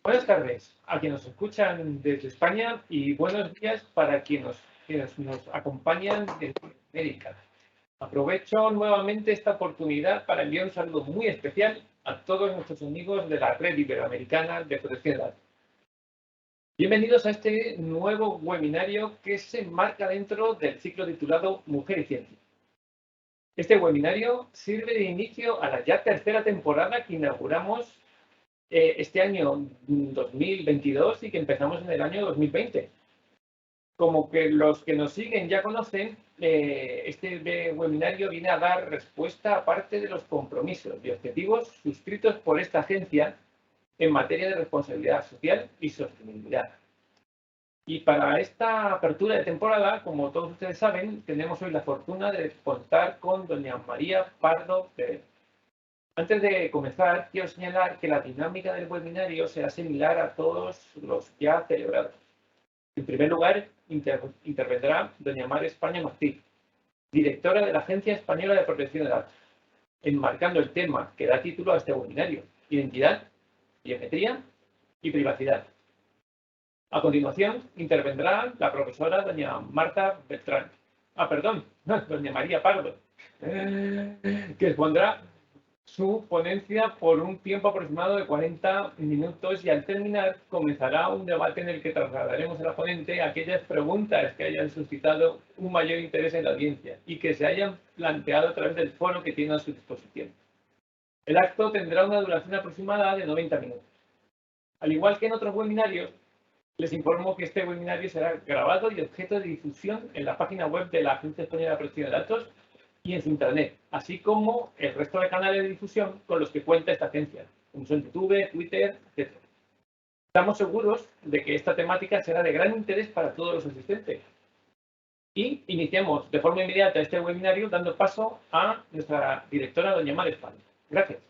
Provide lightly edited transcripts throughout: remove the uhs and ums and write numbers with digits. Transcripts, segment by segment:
Buenas tardes a quienes nos escuchan desde España y buenos días para quienes nos acompañan desde América. Aprovecho nuevamente esta oportunidad para enviar un saludo muy especial a todos nuestros amigos de la Red Iberoamericana de Protección de Datos. Bienvenidos a este nuevo webinario que se enmarca dentro del ciclo titulado Mujer y Ciencia. Este webinario sirve de inicio a la ya tercera temporada que inauguramos este año 2022 y que empezamos en el año 2020. Como que los que nos siguen ya conocen, este webinario viene a dar respuesta a parte de los compromisos y objetivos suscritos por esta agencia en materia de responsabilidad social y sostenibilidad. Y para esta apertura de temporada, como todos ustedes saben, tenemos hoy la fortuna de contar con doña María Pardo Pérez. Antes de comenzar, quiero señalar que la dinámica del webinario será similar a todos los ya celebrados. En primer lugar, intervendrá doña Mar España Martí, directora de la Agencia Española de Protección de Datos, enmarcando el tema que da título a este webinario: identidad, biometría y privacidad. A continuación, intervendrá la profesora doña Marta Beltrán. Doña María Pardo, que expondrá su ponencia por un tiempo aproximado de 40 minutos y al terminar comenzará un debate en el que trasladaremos a la ponente aquellas preguntas que hayan suscitado un mayor interés en la audiencia y que se hayan planteado a través del foro que tiene a su disposición. El acto tendrá una duración aproximada de 90 minutos. Al igual que en otros webinarios, les informo que este webinario será grabado y objeto de difusión en la página web de la Agencia Española de Protección de Datos y en su intranet, así como el resto de canales de difusión con los que cuenta esta agencia, como son YouTube, Twitter, etc. Estamos seguros de que esta temática será de gran interés para todos los asistentes. Y iniciamos de forma inmediata este webinario dando paso a nuestra directora, doña Mar España. Gracias.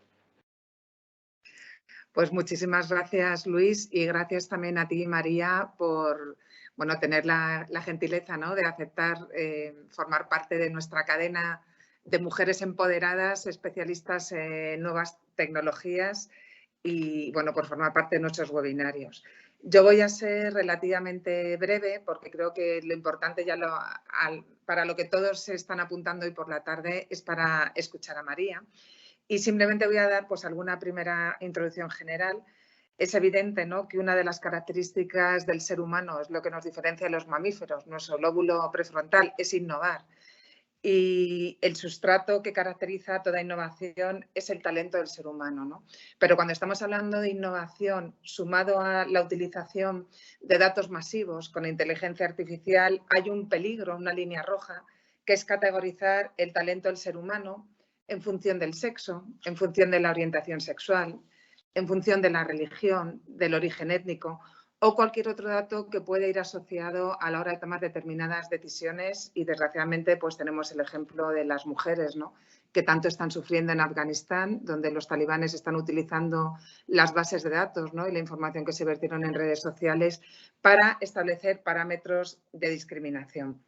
Pues muchísimas gracias, Luis, y gracias también a ti, María, por tener la gentileza, ¿no?, de aceptar formar parte de nuestra cadena de mujeres empoderadas, especialistas en nuevas tecnologías y, por formar parte de nuestros webinarios. Yo voy a ser relativamente breve porque creo que lo importante para lo que todos se están apuntando hoy por la tarde es para escuchar a María. Y simplemente voy a dar alguna primera introducción general. Es evidente, ¿no?, que una de las características del ser humano es lo que nos diferencia de los mamíferos. Nuestro lóbulo prefrontal es innovar. Y el sustrato que caracteriza toda innovación es el talento del ser humano, ¿no? Pero cuando estamos hablando de innovación sumado a la utilización de datos masivos con inteligencia artificial, hay un peligro, una línea roja, que es categorizar el talento del ser humano en función del sexo, en función de la orientación sexual, en función de la religión, del origen étnico o cualquier otro dato que pueda ir asociado a la hora de tomar determinadas decisiones y, desgraciadamente, pues tenemos el ejemplo de las mujeres, ¿no?, que tanto están sufriendo en Afganistán, donde los talibanes están utilizando las bases de datos, ¿no?, y la información que se vertieron en redes sociales para establecer parámetros de discriminación.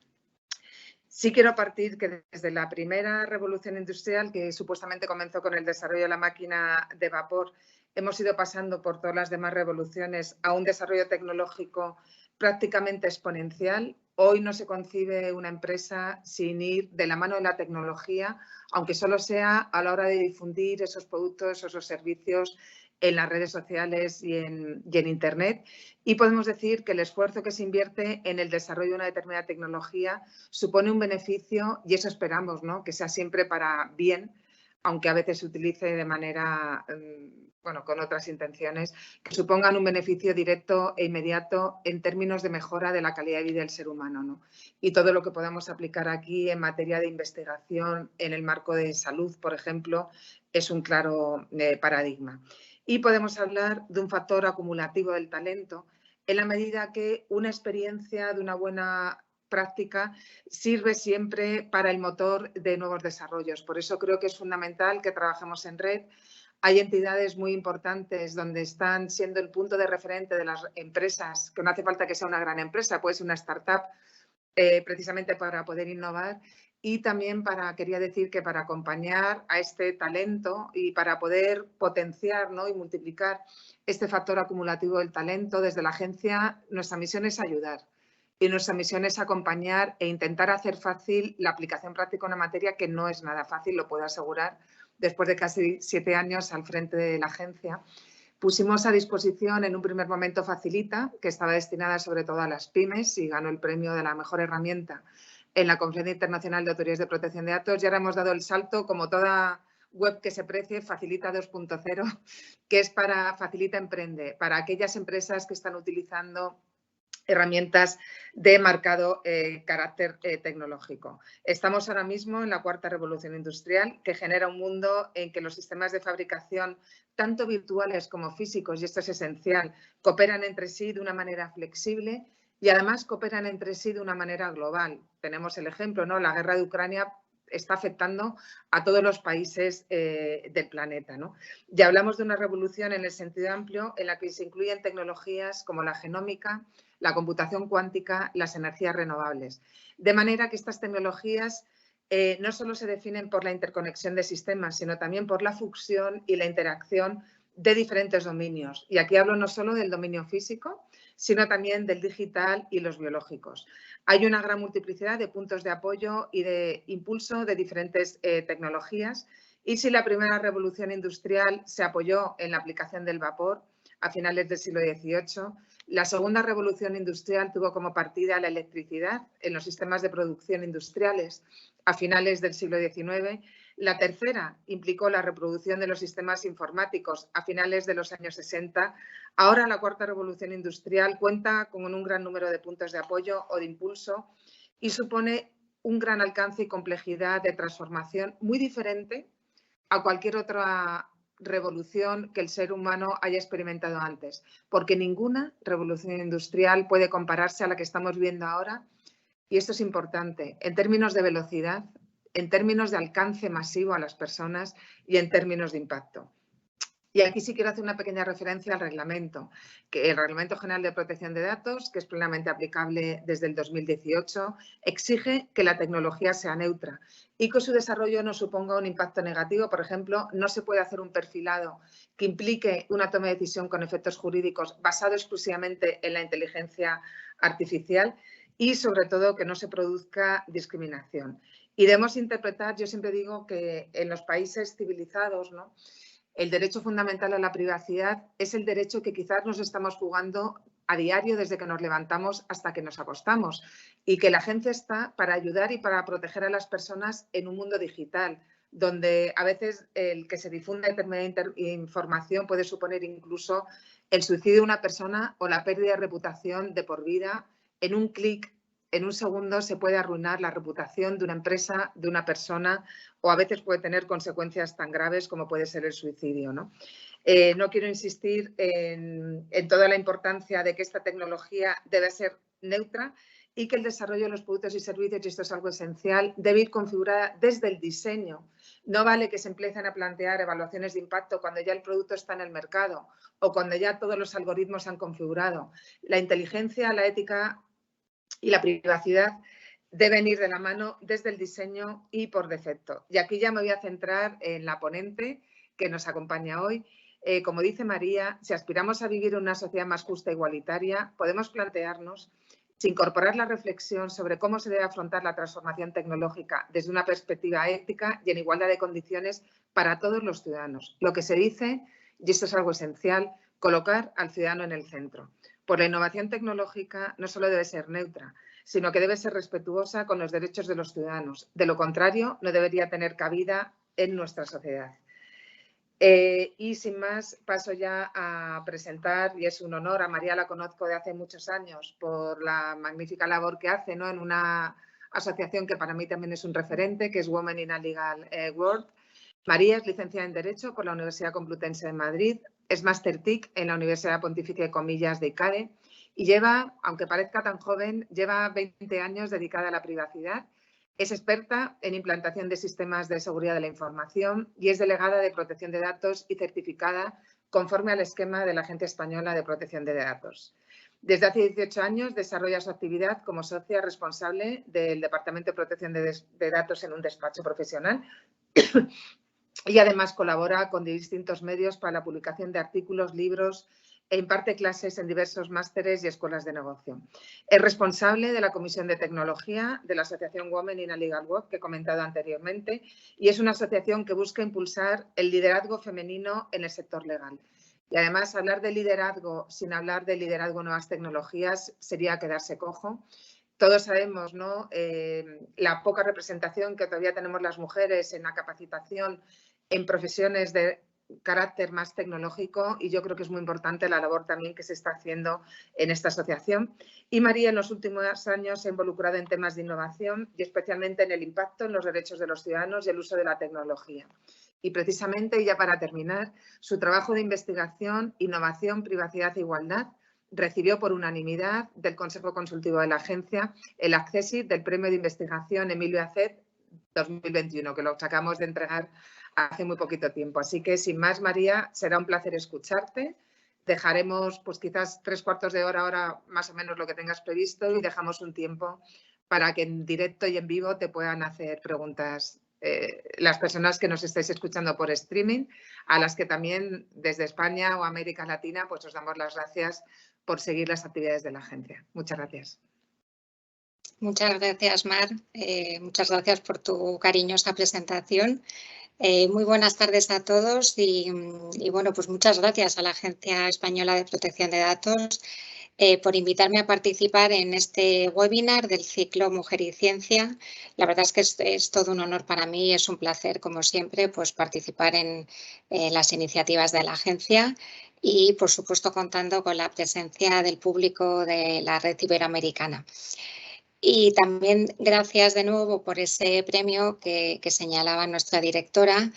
Sí quiero partir que desde la primera revolución industrial, que supuestamente comenzó con el desarrollo de la máquina de vapor, hemos ido pasando por todas las demás revoluciones a un desarrollo tecnológico prácticamente exponencial. Hoy no se concibe una empresa sin ir de la mano de la tecnología, aunque solo sea a la hora de difundir esos productos, esos servicios en las redes sociales y en Internet. Y podemos decir que el esfuerzo que se invierte en el desarrollo de una determinada tecnología supone un beneficio y eso esperamos, ¿no?, que sea siempre para bien, aunque a veces se utilice de manera, con otras intenciones, que supongan un beneficio directo e inmediato en términos de mejora de la calidad de vida del ser humano, ¿no? Y todo lo que podamos aplicar aquí en materia de investigación en el marco de salud, por ejemplo, es un claro paradigma. Y podemos hablar de un factor acumulativo del talento en la medida que una experiencia de una buena práctica sirve siempre para el motor de nuevos desarrollos. Por eso creo que es fundamental que trabajemos en red. Hay entidades muy importantes donde están siendo el punto de referente de las empresas, que no hace falta que sea una gran empresa, puede ser una startup, precisamente para poder innovar. y también quería decir que para acompañar a este talento y para poder potenciar, ¿no?, y multiplicar este factor acumulativo del talento, desde la agencia nuestra misión es ayudar y nuestra misión es acompañar e intentar hacer fácil la aplicación práctica de una materia que no es nada fácil, lo puedo asegurar, después de casi 7 años al frente de la agencia. Pusimos a disposición en un primer momento Facilita, que estaba destinada sobre todo a las pymes y ganó el premio de la mejor herramienta en la Conferencia Internacional de Autoridades de Protección de Datos, y ahora hemos dado el salto, como toda web que se precie, Facilita 2.0, que es para Facilita Emprende, para aquellas empresas que están utilizando herramientas de marcado carácter tecnológico. Estamos ahora mismo en la cuarta revolución industrial, que genera un mundo en que los sistemas de fabricación, tanto virtuales como físicos, y esto es esencial, cooperan entre sí de una manera flexible y además cooperan entre sí de una manera global. Tenemos el ejemplo, ¿no? La guerra de Ucrania está afectando a todos los países del planeta, ¿no? Ya hablamos de una revolución en el sentido amplio en la que se incluyen tecnologías como la genómica, la computación cuántica, las energías renovables. De manera que estas tecnologías no solo se definen por la interconexión de sistemas, sino también por la fusión y la interacción de diferentes dominios. Y aquí hablo no solo del dominio físico, sino también del digital y los biológicos. Hay una gran multiplicidad de puntos de apoyo y de impulso de diferentes tecnologías, y si la primera revolución industrial se apoyó en la aplicación del vapor a finales del siglo XVIII, la segunda revolución industrial tuvo como partida la electricidad en los sistemas de producción industriales a finales del siglo XIX. La tercera implicó la reproducción de los sistemas informáticos a finales de los años 60. Ahora la cuarta revolución industrial cuenta con un gran número de puntos de apoyo o de impulso y supone un gran alcance y complejidad de transformación muy diferente a cualquier otra revolución que el ser humano haya experimentado antes, porque ninguna revolución industrial puede compararse a la que estamos viendo ahora, y esto es importante, en términos de velocidad, en términos de alcance masivo a las personas y en términos de impacto. Y aquí sí quiero hacer una pequeña referencia al reglamento, que el Reglamento General de Protección de Datos, que es plenamente aplicable desde el 2018, exige que la tecnología sea neutra y que su desarrollo no suponga un impacto negativo. Por ejemplo, no se puede hacer un perfilado que implique una toma de decisión con efectos jurídicos basado exclusivamente en la inteligencia artificial y, sobre todo, que no se produzca discriminación. Y debemos interpretar, yo siempre digo que en los países civilizados, ¿no?, el derecho fundamental a la privacidad es el derecho que quizás nos estamos jugando a diario desde que nos levantamos hasta que nos acostamos, y que la agencia está para ayudar y para proteger a las personas en un mundo digital, donde a veces el que se difunda determinada información puede suponer incluso el suicidio de una persona o la pérdida de reputación de por vida. En un clic, en un segundo, se puede arruinar la reputación de una empresa, de una persona, o a veces puede tener consecuencias tan graves como puede ser el suicidio, ¿no? No quiero insistir en toda la importancia de que esta tecnología debe ser neutra y que el desarrollo de los productos y servicios, y esto es algo esencial, debe ir configurada desde el diseño. No vale que se empiecen a plantear evaluaciones de impacto cuando ya el producto está en el mercado o cuando ya todos los algoritmos se han configurado. La inteligencia, la ética y la privacidad deben ir de la mano desde el diseño y por defecto. Y aquí ya me voy a centrar en la ponente que nos acompaña hoy. Como dice María, si aspiramos a vivir en una sociedad más justa e igualitaria, podemos plantearnos si incorporar la reflexión sobre cómo se debe afrontar la transformación tecnológica desde una perspectiva ética y en igualdad de condiciones para todos los ciudadanos. Lo que se dice, y esto es algo esencial, colocar al ciudadano en el centro. Pues la innovación tecnológica no solo debe ser neutra, sino que debe ser respetuosa con los derechos de los ciudadanos. De lo contrario, no debería tener cabida en nuestra sociedad. Y sin más, paso ya a presentar, y es un honor, a María la conozco de hace muchos años por la magnífica labor que hace, ¿no?, en una asociación que para mí también es un referente, que es Women in a Legal World. María es licenciada en Derecho por la Universidad Complutense de Madrid, es Máster TIC en la Universidad Pontificia de Comillas de ICADE y lleva, aunque parezca tan joven, lleva 20 años dedicada a la privacidad. Es experta en implantación de sistemas de seguridad de la información y es delegada de protección de datos y certificada conforme al esquema de la Agencia Española de Protección de Datos. Desde hace 18 años desarrolla su actividad como socia responsable del Departamento de Protección de Datos en un despacho profesional y además colabora con distintos medios para la publicación de artículos, libros e imparte clases en diversos másteres y escuelas de negocio. Es responsable de la Comisión de Tecnología de la Asociación Women in a Legal Work, que he comentado anteriormente, y es una asociación que busca impulsar el liderazgo femenino en el sector legal. Y además, hablar de liderazgo sin hablar de liderazgo en nuevas tecnologías sería quedarse cojo. Todos sabemos, ¿no?, la poca representación que todavía tenemos las mujeres en la capacitación en profesiones de carácter más tecnológico, y yo creo que es muy importante la labor también que se está haciendo en esta asociación. Y María en los últimos años se ha involucrado en temas de innovación y especialmente en el impacto en los derechos de los ciudadanos y el uso de la tecnología. Y precisamente, ya para terminar, su trabajo de investigación, innovación, privacidad e igualdad recibió por unanimidad del Consejo Consultivo de la Agencia el Accessit del Premio de Investigación Emilio Azet 2021, que lo acabamos de entregar hace muy poquito tiempo. Así que, sin más, María, será un placer escucharte. Dejaremos, pues quizás 3/4 de hora ahora, más o menos lo que tengas previsto, y dejamos un tiempo para que en directo y en vivo te puedan hacer preguntas las personas que nos estáis escuchando por streaming, a las que también desde España o América Latina pues os damos las gracias por seguir las actividades de la agencia. Muchas gracias. Muchas gracias, Mar. Muchas gracias por tu cariñosa presentación. Muy buenas tardes a todos y bueno, pues muchas gracias a la Agencia Española de Protección de Datos por invitarme a participar en este webinar del ciclo Mujer y Ciencia. La verdad es que es todo un honor para mí y es un placer, como siempre, pues participar en las iniciativas de la agencia y, por supuesto, contando con la presencia del público de la Red Iberoamericana. Y también gracias de nuevo por ese premio que señalaba nuestra directora,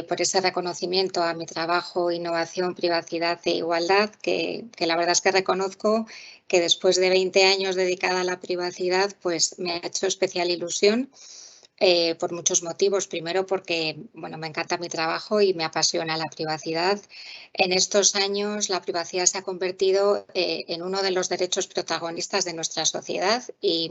por ese reconocimiento a mi trabajo, innovación, privacidad e igualdad, que la verdad es que reconozco que después de 20 años dedicada a la privacidad, pues me ha hecho especial ilusión. Por muchos motivos. Primero, porque bueno, me encanta mi trabajo y me apasiona la privacidad. En estos años, la privacidad se ha convertido en uno de los derechos protagonistas de nuestra sociedad y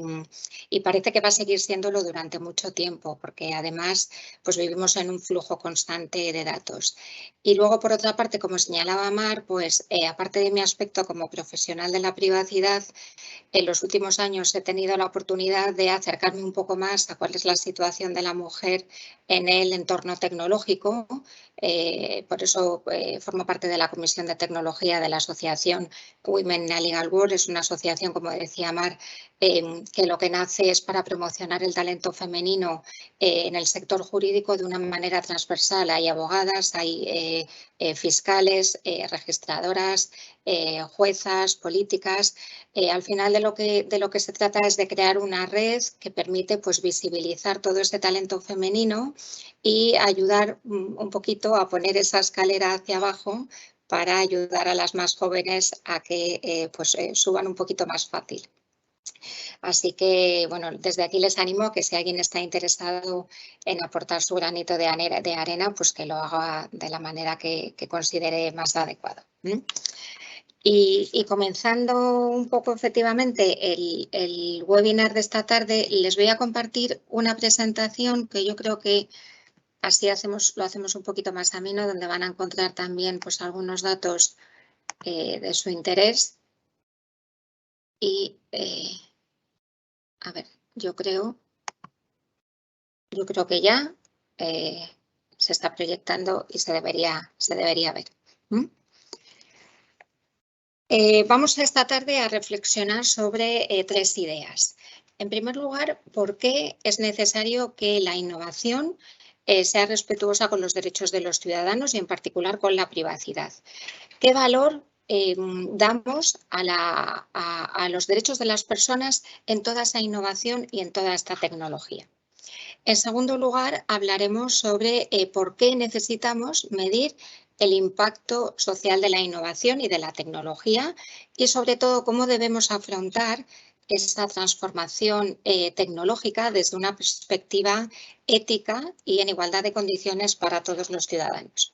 parece que va a seguir siéndolo durante mucho tiempo, porque además pues, vivimos en un flujo constante de datos. Y luego, por otra parte, como señalaba Mar, pues aparte de mi aspecto como profesional de la privacidad, en los últimos años he tenido la oportunidad de acercarme un poco más a cuál es la situación de la mujer en el entorno tecnológico. Por eso formo parte de la Comisión de Tecnología de la Asociación Women in a Legal Work. Es una asociación, como decía Mar, que lo que nace es para promocionar el talento femenino en el sector jurídico de una manera transversal. Hay abogadas, hay fiscales, registradoras, juezas, políticas. Al final de lo que se trata es de crear una red que permite pues, visibilizar todo ese talento femenino y ayudar un poquito a poner esa escalera hacia abajo para ayudar a las más jóvenes a que suban un poquito más fácil. Así que, bueno, desde aquí les animo a que si alguien está interesado en aportar su granito de arena, pues que lo haga de la manera que considere más adecuada. Y comenzando un poco efectivamente el webinar de esta tarde, les voy a compartir una presentación que yo creo que así lo hacemos un poquito más ameno, donde van a encontrar también pues, algunos datos de su interés. Y, a ver, yo creo que ya se está proyectando y se debería ver. Vamos esta tarde a reflexionar sobre 3 ideas. En primer lugar, ¿por qué es necesario que la innovación sea respetuosa con los derechos de los ciudadanos y en particular con la privacidad? ¿Qué valor damos a los derechos de las personas en toda esa innovación y en toda esta tecnología? En segundo lugar, hablaremos sobre por qué necesitamos medir el impacto social de la innovación y de la tecnología y, sobre todo, cómo debemos afrontar esa transformación tecnológica desde una perspectiva ética y en igualdad de condiciones para todos los ciudadanos.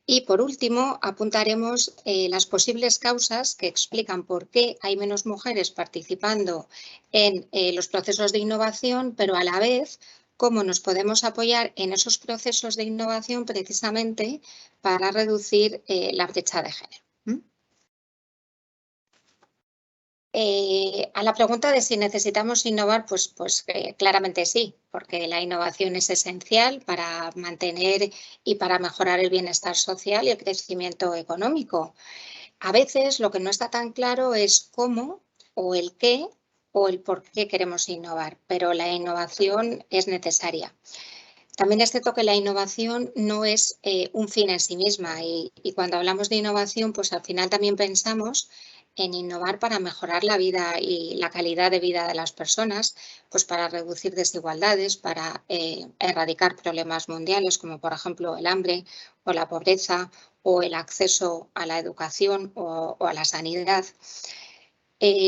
Y por último, apuntaremos las posibles causas que explican por qué hay menos mujeres participando en los procesos de innovación, pero a la vez cómo nos podemos apoyar en esos procesos de innovación precisamente para reducir la brecha de género. A la pregunta de si necesitamos innovar, pues claramente sí, porque la innovación es esencial para mantener y para mejorar el bienestar social y el crecimiento económico. A veces lo que no está tan claro es cómo o el qué o el por qué queremos innovar, pero la innovación es necesaria. También es cierto que la innovación no es un fin en sí misma y cuando hablamos de innovación, pues al final también pensamos en innovar para mejorar la vida y la calidad de vida de las personas, pues para reducir desigualdades, para erradicar problemas mundiales como por ejemplo el hambre o la pobreza o el acceso a la educación o a la sanidad.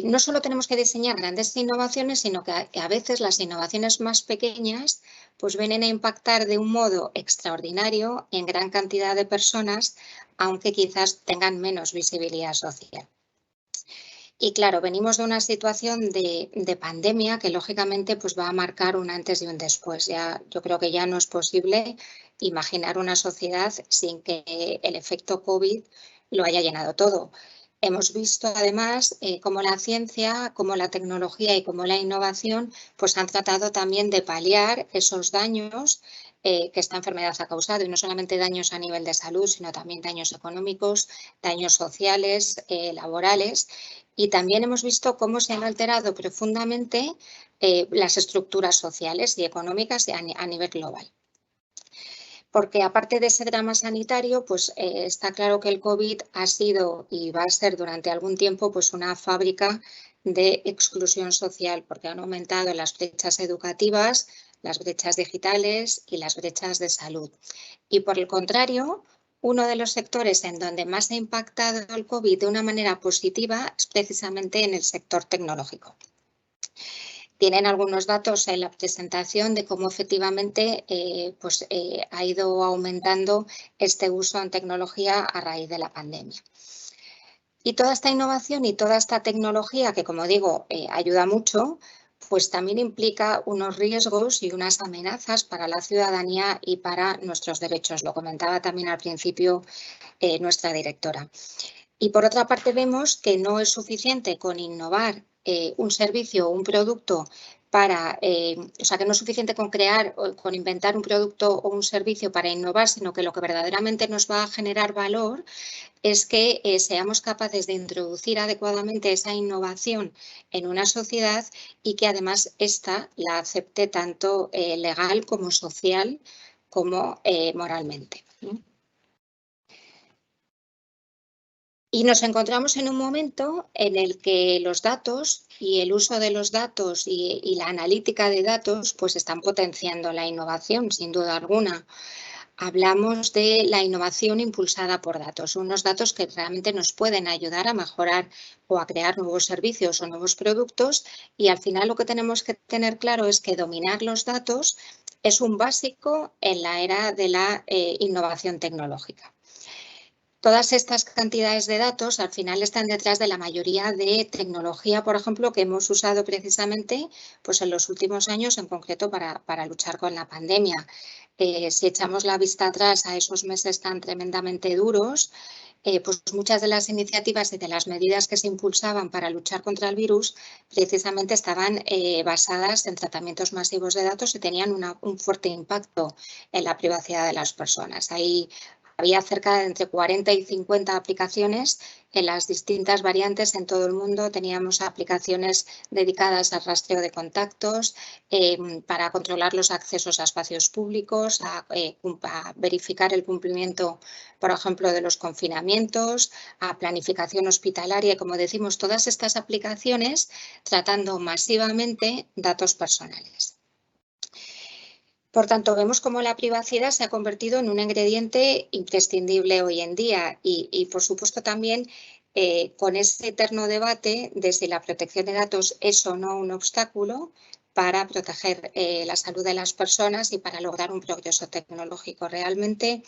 No solo tenemos que diseñar grandes innovaciones, sino que a veces las innovaciones más pequeñas pues vienen a impactar de un modo extraordinario en gran cantidad de personas, aunque quizás tengan menos visibilidad social. Y claro, venimos de una situación de pandemia que lógicamente pues va a marcar un antes y un después. Yo creo que ya no es posible imaginar una sociedad sin que el efecto COVID lo haya llenado todo. Hemos visto además cómo la ciencia, cómo la tecnología y cómo la innovación pues han tratado también de paliar esos daños que esta enfermedad ha causado, y no solamente daños a nivel de salud, sino también daños económicos, daños sociales, laborales. Y también hemos visto cómo se han alterado profundamente las estructuras sociales y económicas a nivel global. Porque aparte de ese drama sanitario, pues está claro que el COVID ha sido y va a ser durante algún tiempo pues una fábrica de exclusión social, porque han aumentado las brechas educativas, las brechas digitales y las brechas de salud. Y por el contrario, uno de los sectores en donde más ha impactado el COVID de una manera positiva es precisamente en el sector tecnológico. Tienen algunos datos en la presentación de cómo efectivamente ha ido aumentando este uso en tecnología a raíz de la pandemia. Y toda esta innovación y toda esta tecnología que, como digo, ayuda mucho, pues también implica unos riesgos y unas amenazas para la ciudadanía y para nuestros derechos. Lo comentaba también al principio nuestra directora. Y por otra parte vemos que no es suficiente con innovar un servicio o un producto que no es suficiente con crear o con inventar un producto o un servicio para innovar, sino que lo que verdaderamente nos va a generar valor es que seamos capaces de introducir adecuadamente esa innovación en una sociedad y que además ésta la acepte tanto legal como social como moralmente. Y nos encontramos en un momento en el que los datos y el uso de los datos y la analítica de datos pues están potenciando la innovación, sin duda alguna. Hablamos de la innovación impulsada por datos, unos datos que realmente nos pueden ayudar a mejorar o a crear nuevos servicios o nuevos productos, y al final lo que tenemos que tener claro es que dominar los datos es un básico en la era de la innovación tecnológica. Todas estas cantidades de datos al final están detrás de la mayoría de tecnología, por ejemplo, que hemos usado precisamente pues, en los últimos años, en concreto para luchar con la pandemia. Si echamos la vista atrás a esos meses tan tremendamente duros, pues muchas de las iniciativas y de las medidas que se impulsaban para luchar contra el virus precisamente estaban basadas en tratamientos masivos de datos y tenían un fuerte impacto en la privacidad de las personas. Había cerca de entre 40 y 50 aplicaciones en las distintas variantes en todo el mundo. Teníamos aplicaciones dedicadas al rastreo de contactos, para controlar los accesos a espacios públicos, a verificar el cumplimiento, por ejemplo, de los confinamientos, a planificación hospitalaria y, como decimos, todas estas aplicaciones tratando masivamente datos personales. Por tanto, vemos cómo la privacidad se ha convertido en un ingrediente imprescindible hoy en día y por supuesto, también con ese eterno debate de si la protección de datos es o no un obstáculo para proteger la salud de las personas y para lograr un progreso tecnológico. Realmente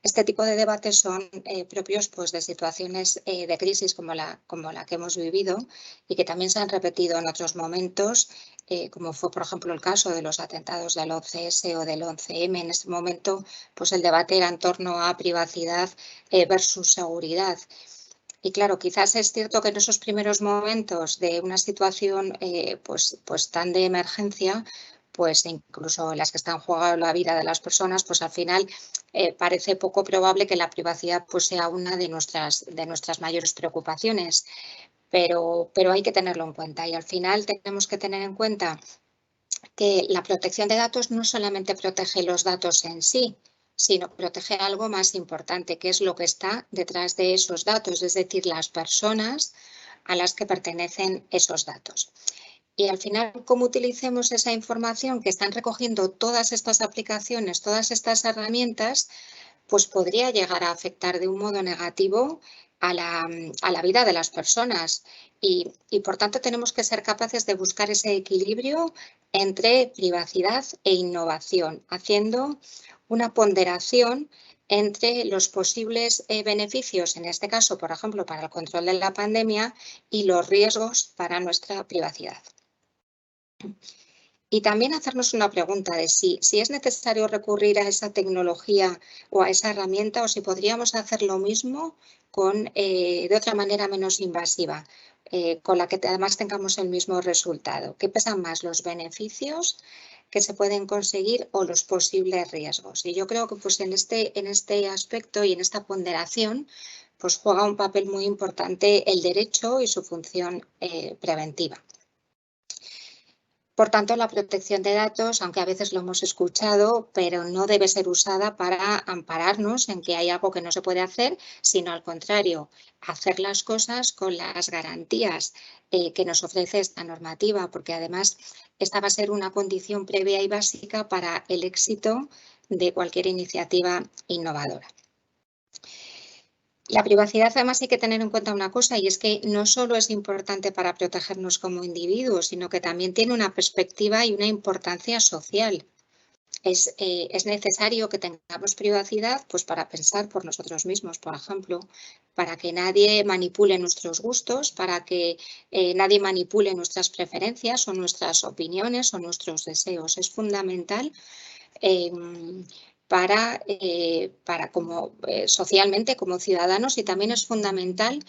Este tipo de debates son propios pues, de situaciones de crisis como la que hemos vivido y que también se han repetido en otros momentos, como fue, por ejemplo, el caso de los atentados del 11S o del 11M. En ese momento, pues el debate era en torno a privacidad versus seguridad. Y claro, quizás es cierto que en esos primeros momentos de una situación pues tan de emergencia, pues incluso las que están jugando la vida de las personas, pues al final parece poco probable que la privacidad pues sea una de nuestras mayores preocupaciones, pero hay que tenerlo en cuenta y al final tenemos que tener en cuenta que la protección de datos no solamente protege los datos en sí, sino protege algo más importante, que es lo que está detrás de esos datos, es decir, las personas a las que pertenecen esos datos. Y al final, cómo utilicemos esa información que están recogiendo todas estas aplicaciones, todas estas herramientas, pues podría llegar a afectar de un modo negativo a la vida de las personas. Y por tanto tenemos que ser capaces de buscar ese equilibrio entre privacidad e innovación, haciendo una ponderación entre los posibles beneficios, en este caso, por ejemplo, para el control de la pandemia y los riesgos para nuestra privacidad. Y también hacernos una pregunta de si es necesario recurrir a esa tecnología o a esa herramienta o si podríamos hacer lo mismo de otra manera menos invasiva, con la que además tengamos el mismo resultado. ¿Qué pesan más, los beneficios que se pueden conseguir o los posibles riesgos? Y yo creo que pues, en este aspecto y en esta ponderación pues, juega un papel muy importante el derecho y su función preventiva. Por tanto, la protección de datos, aunque a veces lo hemos escuchado, pero no debe ser usada para ampararnos en que hay algo que no se puede hacer, sino al contrario, hacer las cosas con las garantías que nos ofrece esta normativa, porque además esta va a ser una condición previa y básica para el éxito de cualquier iniciativa innovadora. La privacidad, además, hay que tener en cuenta una cosa, y es que no solo es importante para protegernos como individuos, sino que también tiene una perspectiva y una importancia social. Es necesario que tengamos privacidad pues, para pensar por nosotros mismos, por ejemplo, para que nadie manipule nuestros gustos, para que nadie manipule nuestras preferencias o nuestras opiniones o nuestros deseos. Es fundamental para como socialmente como ciudadanos y también es fundamental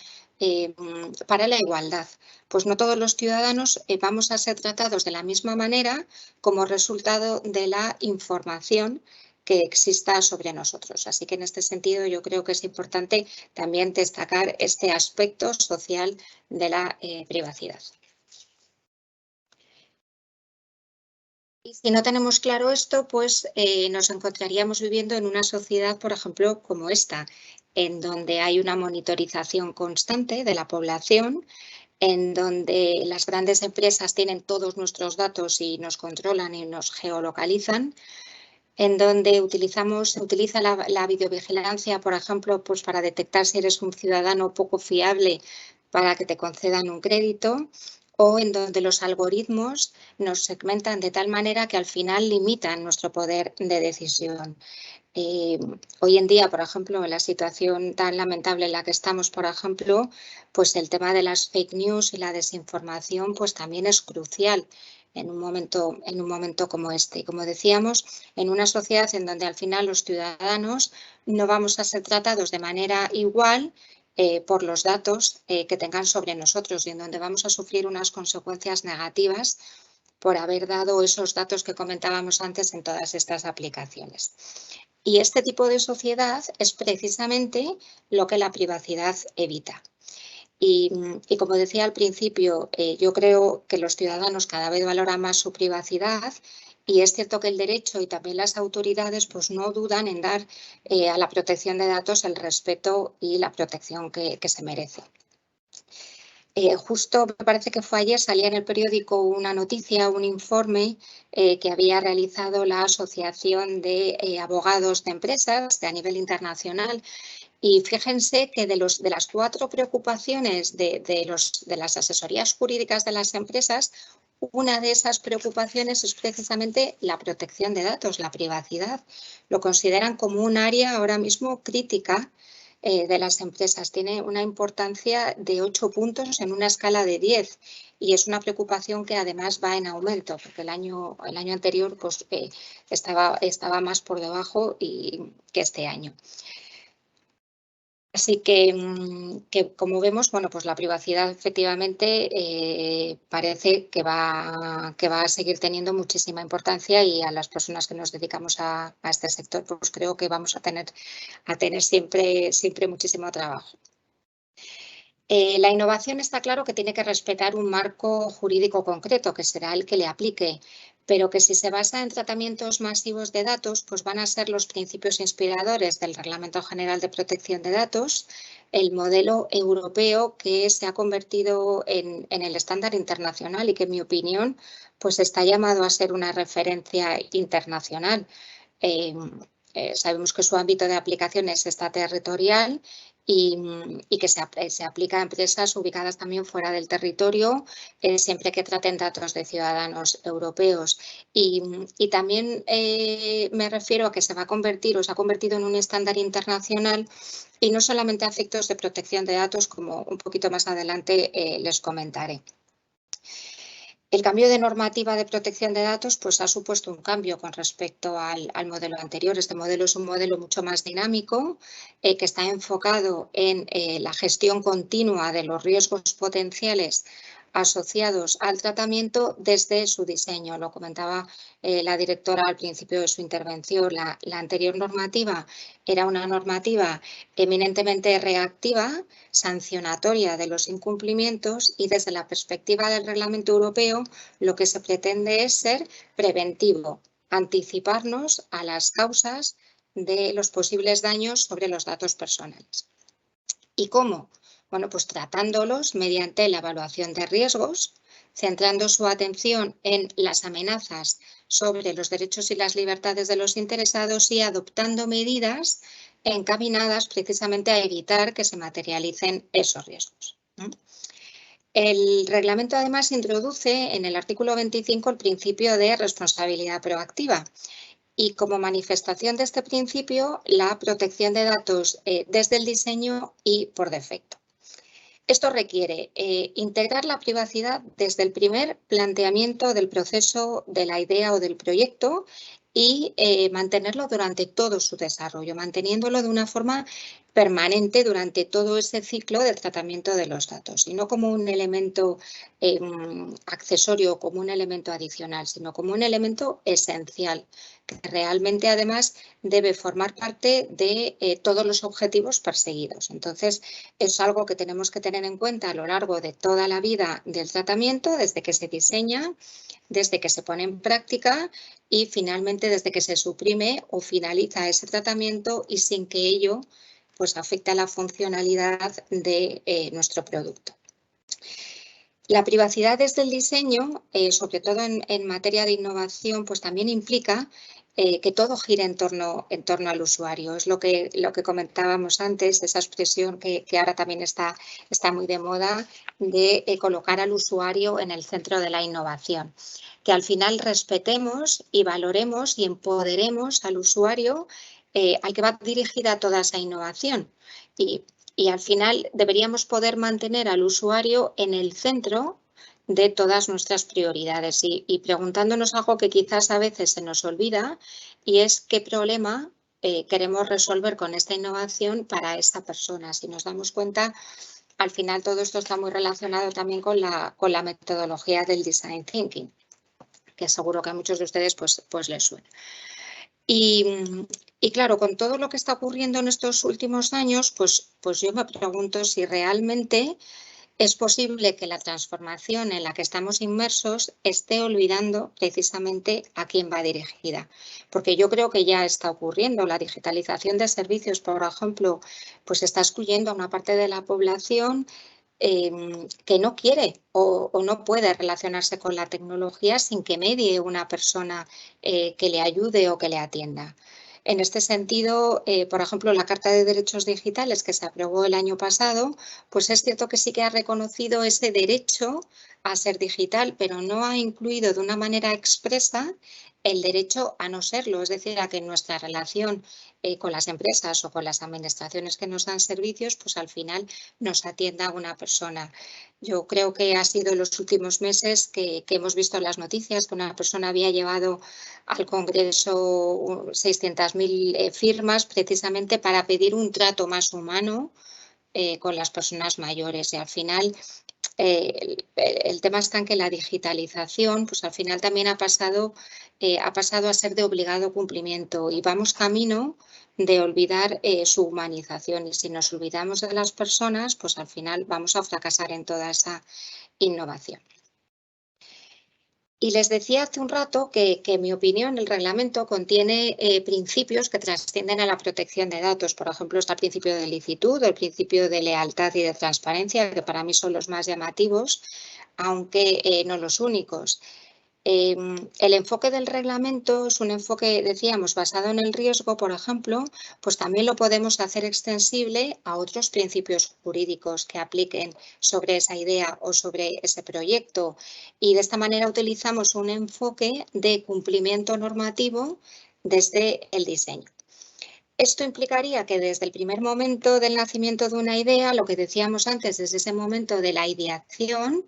para la igualdad. Pues no todos los ciudadanos vamos a ser tratados de la misma manera como resultado de la información que exista sobre nosotros. Así que en este sentido yo creo que es importante también destacar este aspecto social de la privacidad. Y si no tenemos claro esto, pues nos encontraríamos viviendo en una sociedad, por ejemplo, como esta, en donde hay una monitorización constante de la población, en donde las grandes empresas tienen todos nuestros datos y nos controlan y nos geolocalizan, en donde se utiliza la videovigilancia, por ejemplo, pues para detectar si eres un ciudadano poco fiable para que te concedan un crédito, o en donde los algoritmos nos segmentan de tal manera que al final limitan nuestro poder de decisión. Hoy en día, por ejemplo, en la situación tan lamentable en la que estamos, por ejemplo, pues el tema de las fake news y la desinformación pues también es crucial en un momento como este. Y como decíamos, en una sociedad en donde al final los ciudadanos no vamos a ser tratados de manera igual por los datos que tengan sobre nosotros y en donde vamos a sufrir unas consecuencias negativas por haber dado esos datos que comentábamos antes en todas estas aplicaciones. Y este tipo de sociedad es precisamente lo que la privacidad evita. Y como decía al principio, yo creo que los ciudadanos cada vez valoran más su privacidad y es cierto que el derecho y también las autoridades pues no dudan en dar a la protección de datos el respeto y la protección que se merece. Justo me parece que fue ayer, salía en el periódico una noticia, un informe que había realizado la Asociación de Abogados de Empresas a nivel internacional. Y fíjense que de las 4 preocupaciones de las asesorías jurídicas de las empresas, una de esas preocupaciones es precisamente la protección de datos, la privacidad. Lo consideran como un área ahora mismo crítica de las empresas. Tiene una importancia de 8 puntos en una escala de 10 y es una preocupación que además va en aumento, porque el año anterior pues, estaba más por debajo que este año. Así que como vemos, bueno, pues la privacidad efectivamente parece que va a seguir teniendo muchísima importancia y a las personas que nos dedicamos a este sector, pues creo que vamos a tener siempre muchísimo trabajo. La innovación está claro que tiene que respetar un marco jurídico concreto, que será el que le aplique, pero que si se basa en tratamientos masivos de datos, pues van a ser los principios inspiradores del Reglamento General de Protección de Datos, el modelo europeo que se ha convertido en el estándar internacional y que, en mi opinión, pues está llamado a ser una referencia internacional. Sabemos que su ámbito de aplicación es extraterritorial y que se aplica a empresas ubicadas también fuera del territorio, siempre que traten datos de ciudadanos europeos. Y también me refiero a que se ha convertido en un estándar internacional y no solamente a efectos de protección de datos, como un poquito más adelante les comentaré. El cambio de normativa de protección de datos pues, ha supuesto un cambio con respecto al modelo anterior. Este modelo es un modelo mucho más dinámico que está enfocado en la gestión continua de los riesgos potenciales asociados al tratamiento desde su diseño. Lo comentaba la directora al principio de su intervención. La anterior normativa era una normativa eminentemente reactiva, sancionatoria de los incumplimientos y desde la perspectiva del Reglamento Europeo lo que se pretende es ser preventivo, anticiparnos a las causas de los posibles daños sobre los datos personales. ¿Y cómo? Bueno, pues tratándolos mediante la evaluación de riesgos, centrando su atención en las amenazas sobre los derechos y las libertades de los interesados y adoptando medidas encaminadas precisamente a evitar que se materialicen esos riesgos. El reglamento además introduce en el artículo 25 el principio de responsabilidad proactiva. Y como manifestación de este principio, la protección de datos desde el diseño y por defecto. Esto requiere integrar la privacidad desde el primer planteamiento del proceso de la idea o del proyecto y mantenerlo durante todo su desarrollo, manteniéndolo de una forma permanente durante todo ese ciclo del tratamiento de los datos, y no como un elemento accesorio, como un elemento adicional, sino como un elemento esencial, que realmente además debe formar parte de todos los objetivos perseguidos. Entonces, es algo que tenemos que tener en cuenta a lo largo de toda la vida del tratamiento, desde que se diseña, desde que se pone en práctica y finalmente desde que se suprime o finaliza ese tratamiento y sin que ello pues, afecte a la funcionalidad de nuestro producto. La privacidad desde el diseño, sobre todo en materia de innovación, pues también implica que todo gire en torno al usuario. Es lo que comentábamos antes, esa expresión que ahora también está muy de moda, de colocar al usuario en el centro de la innovación. Que al final respetemos y valoremos y empoderemos al usuario al que va dirigida toda esa innovación. Y al final deberíamos poder mantener al usuario en el centro de todas nuestras prioridades y preguntándonos algo que quizás a veces se nos olvida, y es qué problema queremos resolver con esta innovación para esta persona. Si nos damos cuenta, al final todo esto está muy relacionado también con la metodología del Design Thinking, que seguro que a muchos de ustedes pues les suena. Y claro, con todo lo que está ocurriendo en estos últimos años, pues yo me pregunto si realmente es posible que la transformación en la que estamos inmersos esté olvidando precisamente a quién va dirigida. Porque yo creo que ya está ocurriendo. La digitalización de servicios, por ejemplo, pues está excluyendo a una parte de la población que no quiere o no puede relacionarse con la tecnología sin que medie una persona que le ayude o que le atienda. En este sentido, por ejemplo, la Carta de Derechos Digitales que se aprobó el año pasado, pues es cierto que sí que ha reconocido ese derecho a ser digital, pero no ha incluido de una manera expresa el derecho a no serlo, es decir, a que nuestra relación con las empresas o con las administraciones que nos dan servicios, pues al final nos atienda una persona. Yo creo que ha sido en los últimos meses que hemos visto en las noticias que una persona había llevado al Congreso 600.000 firmas precisamente para pedir un trato más humano con las personas mayores, y al final el tema está en que la digitalización pues al final también ha pasado a ser de obligado cumplimiento y vamos camino de olvidar su humanización, y si nos olvidamos de las personas pues al final vamos a fracasar en toda esa innovación. Y les decía hace un rato que en mi opinión el reglamento contiene principios que trascienden a la protección de datos. Por ejemplo, está el principio de licitud, el principio de lealtad y de transparencia, que para mí son los más llamativos, aunque no los únicos. El enfoque del reglamento es un enfoque, decíamos, basado en el riesgo, por ejemplo, pues también lo podemos hacer extensible a otros principios jurídicos que apliquen sobre esa idea o sobre ese proyecto. Y de esta manera utilizamos un enfoque de cumplimiento normativo desde el diseño. Esto implicaría que desde el primer momento del nacimiento de una idea, lo que decíamos antes, desde ese momento de la ideación,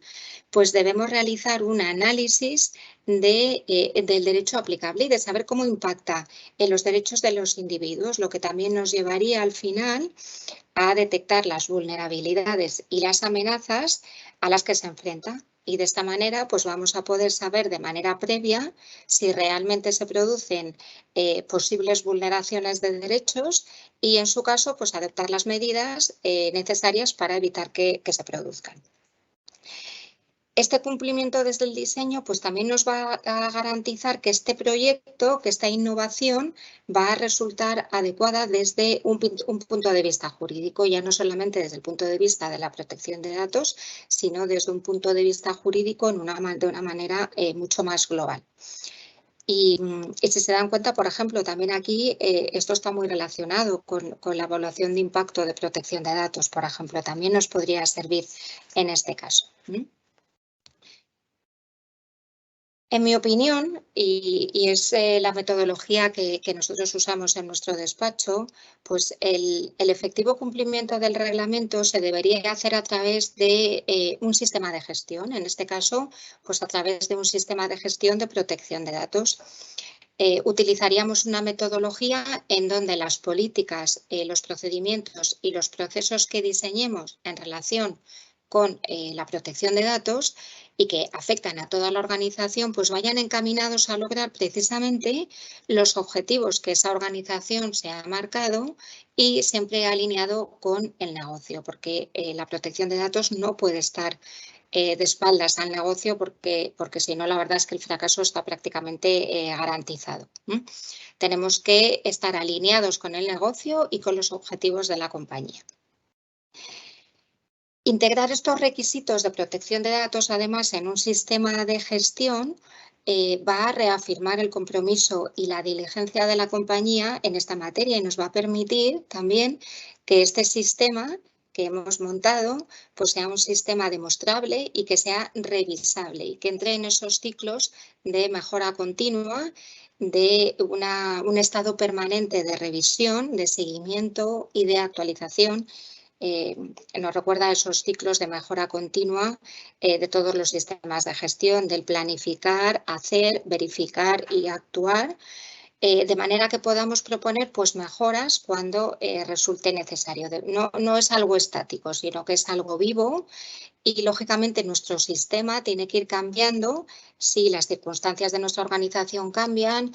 pues debemos realizar un análisis del derecho aplicable y de saber cómo impacta en los derechos de los individuos, lo que también nos llevaría al final a detectar las vulnerabilidades y las amenazas a las que se enfrenta. Y de esta manera pues vamos a poder saber de manera previa si realmente se producen posibles vulneraciones de derechos y en su caso pues adoptar las medidas necesarias para evitar que se produzcan. Este cumplimiento desde el diseño pues también nos va a garantizar que este proyecto, que esta innovación va a resultar adecuada desde un punto de vista jurídico, ya no solamente desde el punto de vista de la protección de datos, sino desde un punto de vista jurídico de una manera mucho más global. Y si se dan cuenta, por ejemplo, también aquí esto está muy relacionado con la evaluación de impacto de protección de datos, por ejemplo, también nos podría servir en este caso. En mi opinión, y es la metodología que nosotros usamos en nuestro despacho, pues el efectivo cumplimiento del reglamento se debería hacer a través de un sistema de gestión, en este caso, pues a través de un sistema de gestión de protección de datos. Utilizaríamos una metodología en donde las políticas, los procedimientos y los procesos que diseñemos en relación con la protección de datos y que afectan a toda la organización, pues vayan encaminados a lograr precisamente los objetivos que esa organización se ha marcado y siempre alineado con el negocio, porque la protección de datos no puede estar de espaldas al negocio porque si no, la verdad es que el fracaso está prácticamente garantizado. Tenemos que estar alineados con el negocio y con los objetivos de la compañía. Integrar estos requisitos de protección de datos, además, en un sistema de gestión va a reafirmar el compromiso y la diligencia de la compañía en esta materia y nos va a permitir también que este sistema que hemos montado pues sea un sistema demostrable y que sea revisable y que entre en esos ciclos de mejora continua, de un estado permanente de revisión, de seguimiento y de actualización. Nos recuerda a esos ciclos de mejora continua de todos los sistemas de gestión, del planificar, hacer, verificar y actuar, de manera que podamos proponer pues, mejoras cuando resulte necesario. No es algo estático, sino que es algo vivo y, lógicamente, nuestro sistema tiene que ir cambiando si las circunstancias de nuestra organización cambian,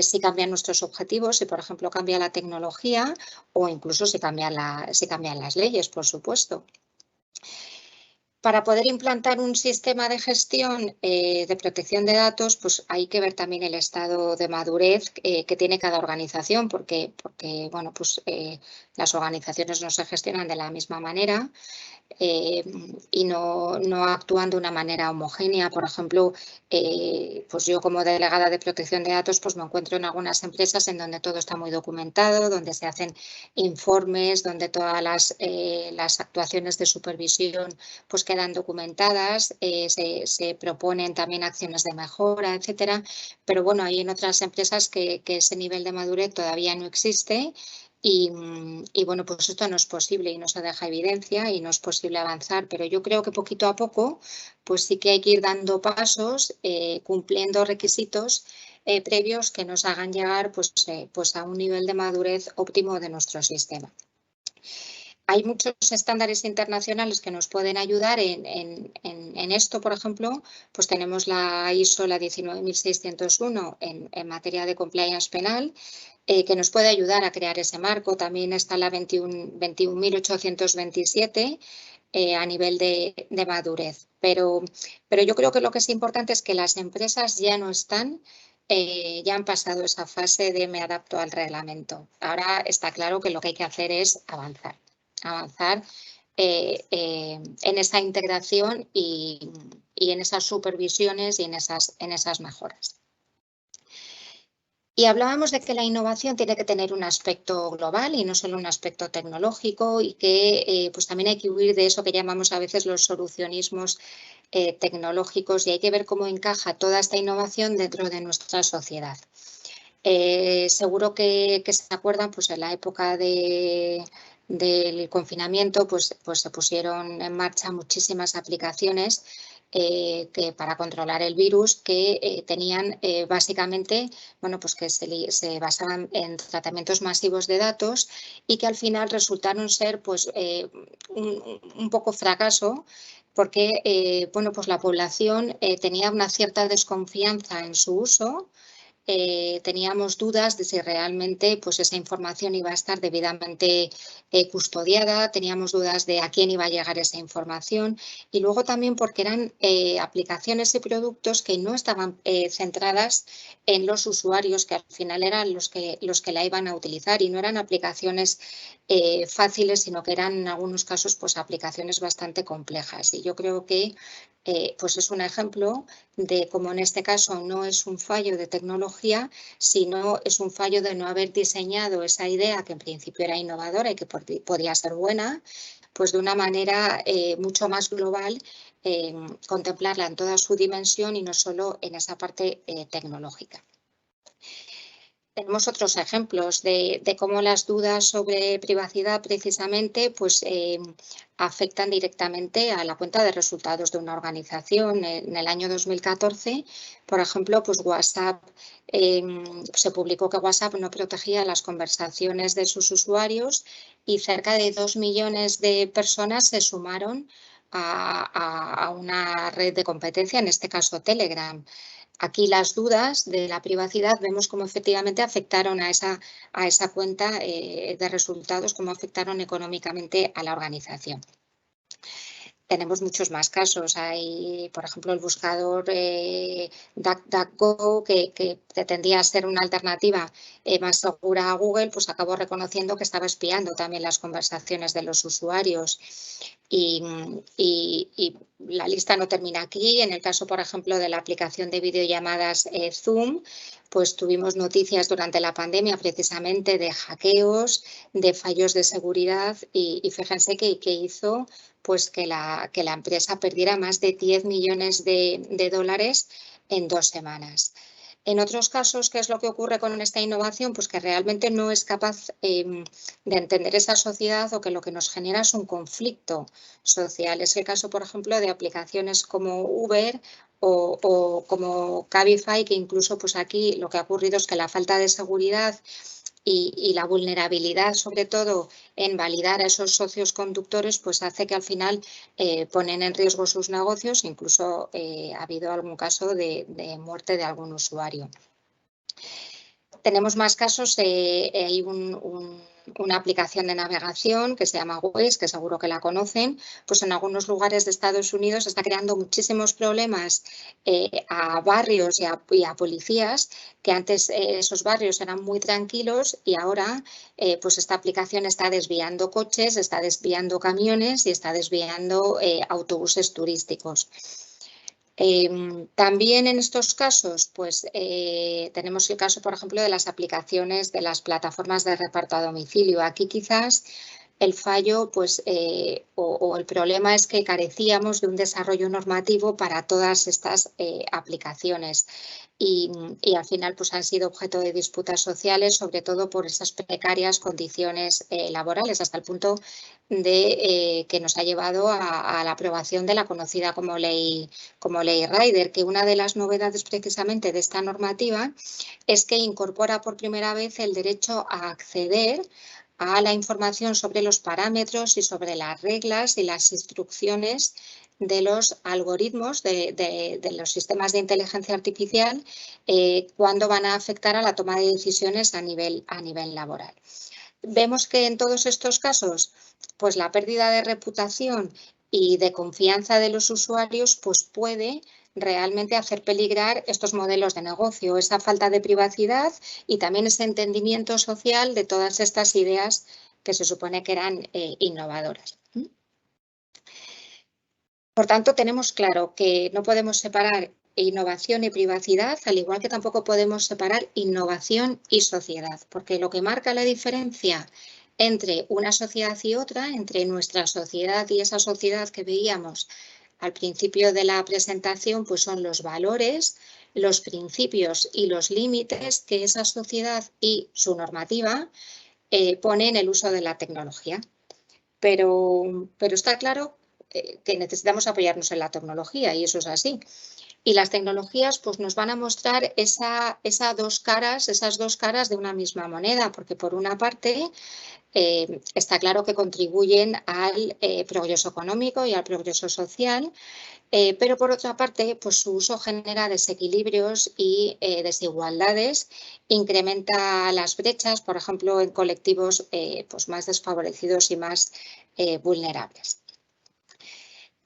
si cambian nuestros objetivos, si, por ejemplo, cambia la tecnología o incluso si cambian las leyes, por supuesto. Para poder implantar un sistema de gestión de protección de datos, pues hay que ver también el estado de madurez que tiene cada organización, porque bueno, pues, las organizaciones no se gestionan de la misma manera. y no actúan de una manera homogénea. Por ejemplo, pues yo como delegada de protección de datos pues me encuentro en algunas empresas en donde todo está muy documentado, donde se hacen informes, donde todas las actuaciones de supervisión pues quedan documentadas, se proponen también acciones de mejora, etcétera. Pero bueno, hay en otras empresas que ese nivel de madurez todavía no existe. Y bueno, pues esto no es posible y no se deja evidencia y no es posible avanzar, pero yo creo que poquito a poco pues sí que hay que ir dando pasos, cumpliendo requisitos previos que nos hagan llegar pues a un nivel de madurez óptimo de nuestro sistema. Hay muchos estándares internacionales que nos pueden ayudar en esto, por ejemplo, pues tenemos la ISO, la 19601 en materia de compliance penal, que nos puede ayudar a crear ese marco. También está la 21.827 a nivel de madurez. Pero yo creo que lo que es importante es que las empresas ya no están, ya han pasado esa fase de me adapto al reglamento. Ahora está claro que lo que hay que hacer es avanzar en esa integración y en esas supervisiones y en esas mejoras. Y hablábamos de que la innovación tiene que tener un aspecto global y no solo un aspecto tecnológico, y que pues también hay que huir de eso que llamamos a veces los solucionismos tecnológicos, y hay que ver cómo encaja toda esta innovación dentro de nuestra sociedad. Seguro que se acuerdan, pues en la época del confinamiento pues se pusieron en marcha muchísimas aplicaciones que para controlar el virus, que tenían básicamente, bueno, pues que se basaban en tratamientos masivos de datos y que al final resultaron ser pues un poco fracaso, porque bueno, pues la población tenía una cierta desconfianza en su uso. Teníamos dudas de si realmente pues, esa información iba a estar debidamente custodiada, teníamos dudas de a quién iba a llegar esa información, y luego también porque eran aplicaciones y productos que no estaban centradas en los usuarios, que al final eran los que la iban a utilizar, y no eran aplicaciones fáciles, sino que eran en algunos casos pues, aplicaciones bastante complejas. Y yo creo que pues es un ejemplo de cómo en este caso no es un fallo de tecnología, sino es un fallo de no haber diseñado esa idea, que en principio era innovadora y que podía ser buena, pues de una manera mucho más global, contemplarla en toda su dimensión y no solo en esa parte tecnológica. Tenemos otros ejemplos de cómo las dudas sobre privacidad precisamente pues, afectan directamente a la cuenta de resultados de una organización. En el año 2014, por ejemplo, pues WhatsApp, se publicó que WhatsApp no protegía las conversaciones de sus usuarios, y cerca de 2 millones de personas se sumaron a una red de competencia, en este caso Telegram. Aquí las dudas de la privacidad vemos cómo efectivamente afectaron a esa cuenta de resultados, cómo afectaron económicamente a la organización. Tenemos muchos más casos. Hay, por ejemplo, el buscador DuckDuckGo, que pretendía ser una alternativa más segura a Google, pues acabó reconociendo que estaba espiando también las conversaciones de los usuarios. Y la lista no termina aquí. En el caso, por ejemplo, de la aplicación de videollamadas Zoom, pues tuvimos noticias durante la pandemia precisamente de hackeos, de fallos de seguridad, y fíjense que hizo pues que la empresa perdiera más de 10 millones de dólares en 2 semanas. En otros casos, ¿qué es lo que ocurre con esta innovación? Pues que realmente no es capaz de entender esa sociedad, o que lo que nos genera es un conflicto social. Es el caso, por ejemplo, de aplicaciones como Uber o como Cabify, que incluso pues aquí lo que ha ocurrido es que la falta de seguridad y la vulnerabilidad, sobre todo en validar a esos socios conductores, pues hace que al final ponen en riesgo sus negocios. Incluso ha habido algún caso de muerte de algún usuario. Tenemos más casos. Hay una aplicación de navegación que se llama Waze, que seguro que la conocen, pues en algunos lugares de Estados Unidos está creando muchísimos problemas a barrios y a policías, que antes esos barrios eran muy tranquilos y ahora pues esta aplicación está desviando coches, está desviando camiones y está desviando autobuses turísticos. También en estos casos, pues tenemos el caso, por ejemplo, de las aplicaciones de las plataformas de reparto a domicilio. Aquí quizás el fallo pues, o el problema es que carecíamos de un desarrollo normativo para todas estas aplicaciones y al final pues, han sido objeto de disputas sociales, sobre todo por esas precarias condiciones laborales, hasta el punto de que nos ha llevado a la aprobación de la conocida como ley Rider, que una de las novedades precisamente de esta normativa es que incorpora por primera vez el derecho a acceder a la información sobre los parámetros y sobre las reglas y las instrucciones de los algoritmos de los sistemas de inteligencia artificial cuando van a afectar a la toma de decisiones a nivel laboral. Vemos que en todos estos casos, pues la pérdida de reputación y de confianza de los usuarios pues puede realmente hacer peligrar estos modelos de negocio, esa falta de privacidad y también ese entendimiento social de todas estas ideas que se supone que eran innovadoras. Por tanto, tenemos claro que no podemos separar innovación y privacidad, al igual que tampoco podemos separar innovación y sociedad, porque lo que marca la diferencia entre una sociedad y otra, entre nuestra sociedad y esa sociedad que veíamos al principio de la presentación, pues son los valores, los principios y los límites que esa sociedad y su normativa pone en el uso de la tecnología. Pero está claro que necesitamos apoyarnos en la tecnología y eso es así. Y las tecnologías pues, nos van a mostrar esas dos caras de una misma moneda, porque por una parte está claro que contribuyen al progreso económico y al progreso social, pero por otra parte pues, su uso genera desequilibrios y desigualdades, incrementa las brechas, por ejemplo, en colectivos pues, más desfavorecidos y más vulnerables.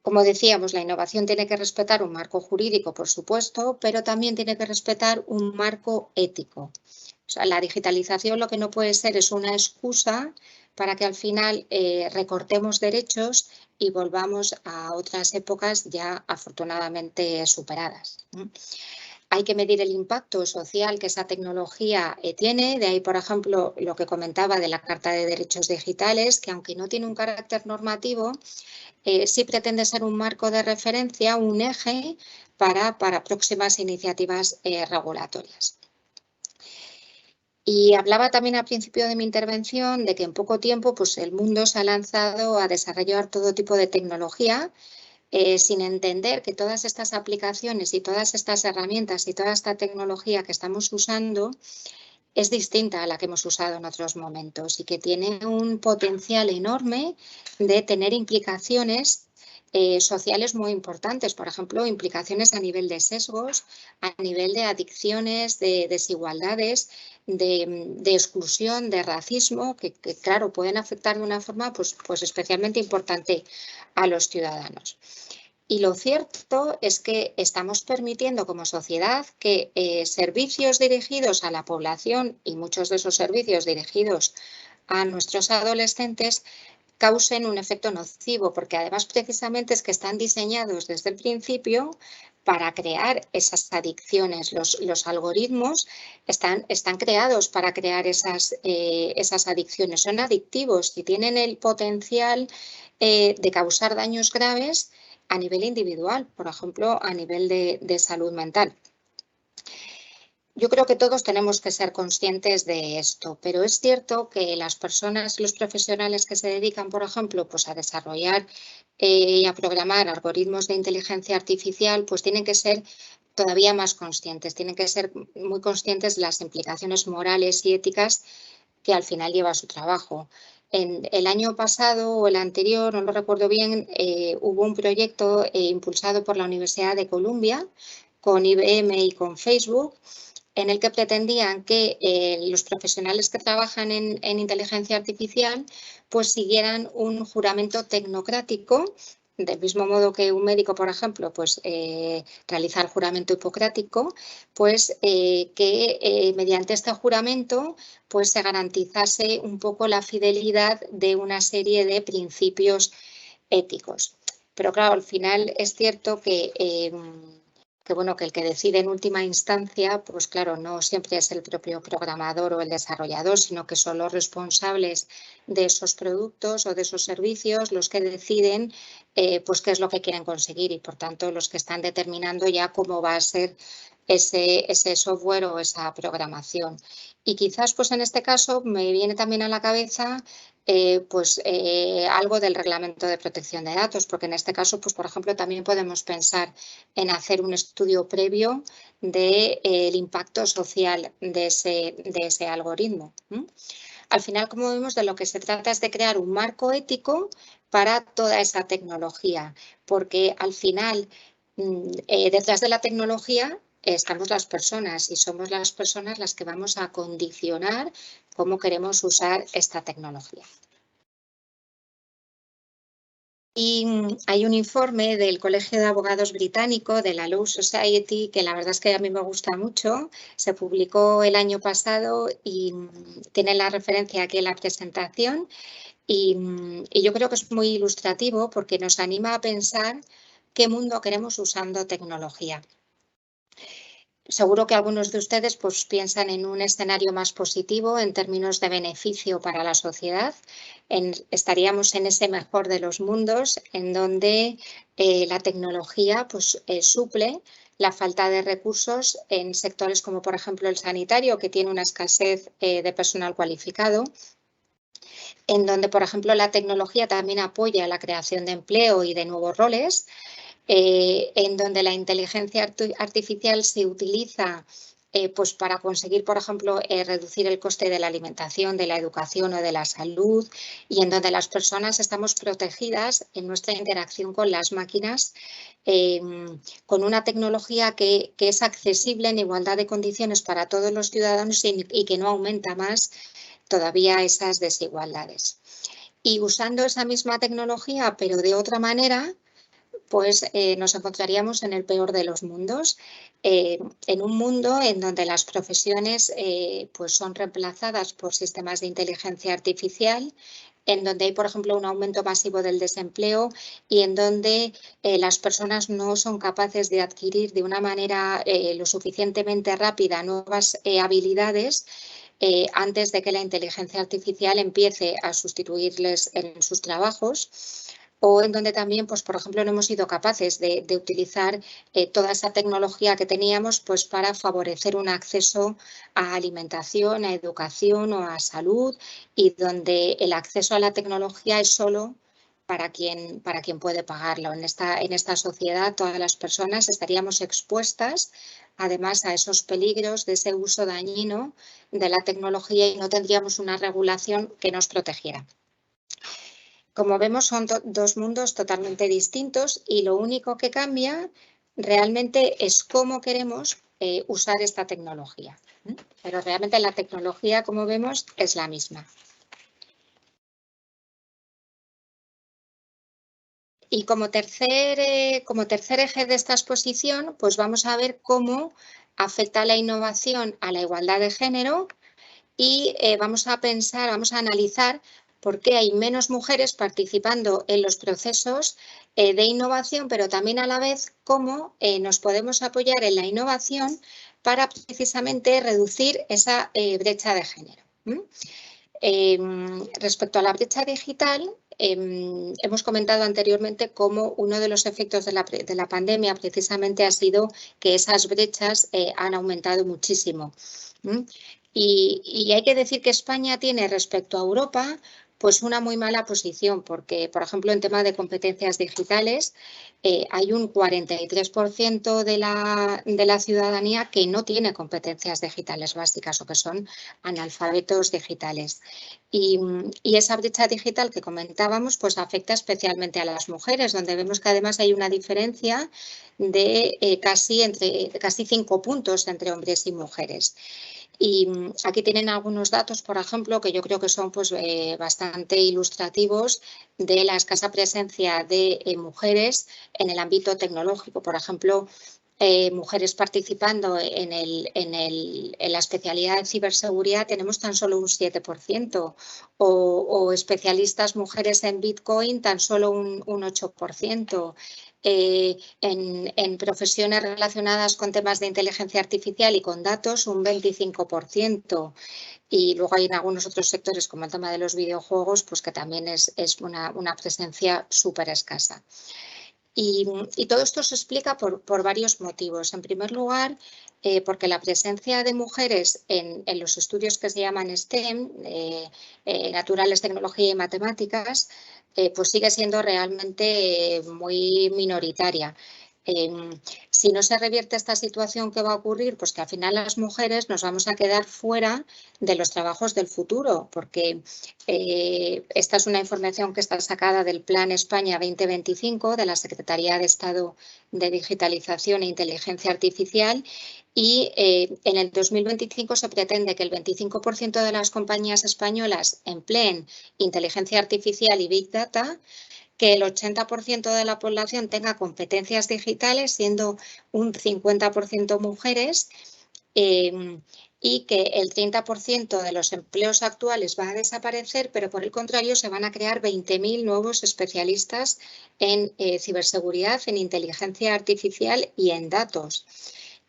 Como decíamos, la innovación tiene que respetar un marco jurídico, por supuesto, pero también tiene que respetar un marco ético. O sea, la digitalización lo que no puede ser es una excusa para que al final recortemos derechos y volvamos a otras épocas ya afortunadamente superadas. Hay que medir el impacto social que esa tecnología tiene, de ahí, por ejemplo, lo que comentaba de la Carta de Derechos Digitales, que aunque no tiene un carácter normativo, sí pretende ser un marco de referencia, un eje para próximas iniciativas regulatorias. Y hablaba también al principio de mi intervención de que en poco tiempo pues, el mundo se ha lanzado a desarrollar todo tipo de tecnología sin entender que todas estas aplicaciones y todas estas herramientas y toda esta tecnología que estamos usando es distinta a la que hemos usado en otros momentos y que tiene un potencial enorme de tener implicaciones sociales muy importantes, por ejemplo, implicaciones a nivel de sesgos, a nivel de adicciones, de desigualdades, de exclusión, de racismo, que claro, pueden afectar de una forma pues especialmente importante a los ciudadanos. Y lo cierto es que estamos permitiendo como sociedad que servicios dirigidos a la población y muchos de esos servicios dirigidos a nuestros adolescentes causen un efecto nocivo, porque además precisamente es que están diseñados desde el principio para crear esas adicciones. Los algoritmos están creados para crear esas adicciones. Son adictivos y tienen el potencial de causar daños graves a nivel individual, por ejemplo, a nivel de salud mental. Yo creo que todos tenemos que ser conscientes de esto, pero es cierto que las personas, los profesionales que se dedican, por ejemplo, pues a desarrollar y a programar algoritmos de inteligencia artificial, pues tienen que ser todavía más conscientes, tienen que ser muy conscientes de las implicaciones morales y éticas que al final lleva su trabajo. En el año pasado o el anterior, no lo recuerdo bien, hubo un proyecto impulsado por la Universidad de Columbia con IBM y con Facebook, en el que pretendían que los profesionales que trabajan en inteligencia artificial pues siguieran un juramento tecnocrático, del mismo modo que un médico, por ejemplo, pues realiza el juramento hipocrático, pues que mediante este juramento pues se garantizase un poco la fidelidad de una serie de principios éticos. Pero claro, al final es cierto que el que decide en última instancia, pues claro, no siempre es el propio programador o el desarrollador, sino que son los responsables de esos productos o de esos servicios los que deciden pues qué es lo que quieren conseguir y, por tanto, los que están determinando ya cómo va a ser ese software o esa programación. Y quizás, pues en este caso, me viene también a la cabeza algo del reglamento de protección de datos, porque en este caso, pues por ejemplo, también podemos pensar en hacer un estudio previo del impacto social de ese algoritmo. Al final, como vemos, de lo que se trata es de crear un marco ético para toda esa tecnología, porque al final, detrás de la tecnología estamos las personas y somos las personas las que vamos a condicionar cómo queremos usar esta tecnología. Y hay un informe del Colegio de Abogados británico, de la Law Society, que la verdad es que a mí me gusta mucho. Se publicó el año pasado y tiene la referencia aquí en la presentación. Y yo creo que es muy ilustrativo porque nos anima a pensar qué mundo queremos usando tecnología. Seguro que algunos de ustedes pues, piensan en un escenario más positivo en términos de beneficio para la sociedad. Estaríamos en ese mejor de los mundos en donde la tecnología pues, suple la falta de recursos en sectores como por ejemplo el sanitario, que tiene una escasez de personal cualificado, en donde por ejemplo la tecnología también apoya la creación de empleo y de nuevos roles, en donde la inteligencia artificial se utiliza pues para conseguir, por ejemplo, reducir el coste de la alimentación, de la educación o de la salud, y en donde las personas estamos protegidas en nuestra interacción con las máquinas con una tecnología que es accesible en igualdad de condiciones para todos los ciudadanos y que no aumenta más todavía esas desigualdades. Y usando esa misma tecnología, pero de otra manera, pues nos encontraríamos en el peor de los mundos, en un mundo en donde las profesiones pues son reemplazadas por sistemas de inteligencia artificial, en donde hay, por ejemplo, un aumento masivo del desempleo y en donde las personas no son capaces de adquirir de una manera lo suficientemente rápida nuevas habilidades antes de que la inteligencia artificial empiece a sustituirles en sus trabajos. O en donde también, pues, por ejemplo, no hemos sido capaces de utilizar toda esa tecnología que teníamos pues, para favorecer un acceso a alimentación, a educación o a salud, y donde el acceso a la tecnología es solo para quien puede pagarlo. En esta sociedad todas las personas estaríamos expuestas además a esos peligros de ese uso dañino de la tecnología y no tendríamos una regulación que nos protegiera. Como vemos, son dos mundos totalmente distintos y lo único que cambia realmente es cómo queremos usar esta tecnología. Pero realmente la tecnología, como vemos, es la misma. Y como tercer eje de esta exposición, pues vamos a ver cómo afecta la innovación a la igualdad de género y vamos a analizar por qué hay menos mujeres participando en los procesos de innovación, pero también a la vez cómo nos podemos apoyar en la innovación para precisamente reducir esa brecha de género. Respecto a la brecha digital, hemos comentado anteriormente cómo uno de los efectos de la pandemia precisamente ha sido que esas brechas han aumentado muchísimo. Y hay que decir que España tiene respecto a Europa pues una muy mala posición, porque, por ejemplo, en tema de competencias digitales, hay un 43% de la ciudadanía que no tiene competencias digitales básicas o que son analfabetos digitales. Y esa brecha digital que comentábamos, pues afecta especialmente a las mujeres, donde vemos que además hay una diferencia de casi 5 puntos entre hombres y mujeres. Y aquí tienen algunos datos, por ejemplo, que yo creo que son pues, bastante ilustrativos de la escasa presencia de mujeres en el ámbito tecnológico. Por ejemplo, mujeres participando en la especialidad de ciberseguridad tenemos tan solo un 7%, o especialistas mujeres en Bitcoin tan solo un 8%. En profesiones relacionadas con temas de inteligencia artificial y con datos, un 25%. Y luego hay en algunos otros sectores, como el tema de los videojuegos, pues que también es una presencia súper escasa. Y todo esto se explica por varios motivos. En primer lugar, porque la presencia de mujeres en los estudios que se llaman STEM, naturales, tecnología y matemáticas, pues sigue siendo realmente muy minoritaria. Si no se revierte esta situación, ¿qué va a ocurrir? Pues que al final las mujeres nos vamos a quedar fuera de los trabajos del futuro, porque esta es una información que está sacada del Plan España 2025 de la Secretaría de Estado de Digitalización e Inteligencia Artificial, y en el 2025 se pretende que el 25% de las compañías españolas empleen inteligencia artificial y Big Data, que el 80% de la población tenga competencias digitales, siendo un 50% mujeres, y que el 30% de los empleos actuales va a desaparecer, pero por el contrario se van a crear 20.000 nuevos especialistas en ciberseguridad, en inteligencia artificial y en datos.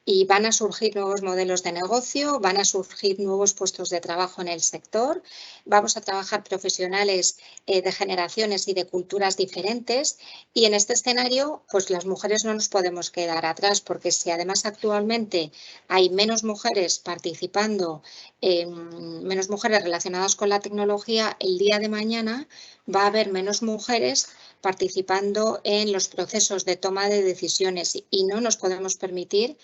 Y van a surgir nuevos modelos de negocio, van a surgir nuevos puestos de trabajo en el sector, vamos a trabajar profesionales de generaciones y de culturas diferentes, y en este escenario pues las mujeres no nos podemos quedar atrás, porque si además actualmente hay menos mujeres participando, menos mujeres relacionadas con la tecnología, el día de mañana va a haber menos mujeres participando en los procesos de toma de decisiones, y no nos podemos permitir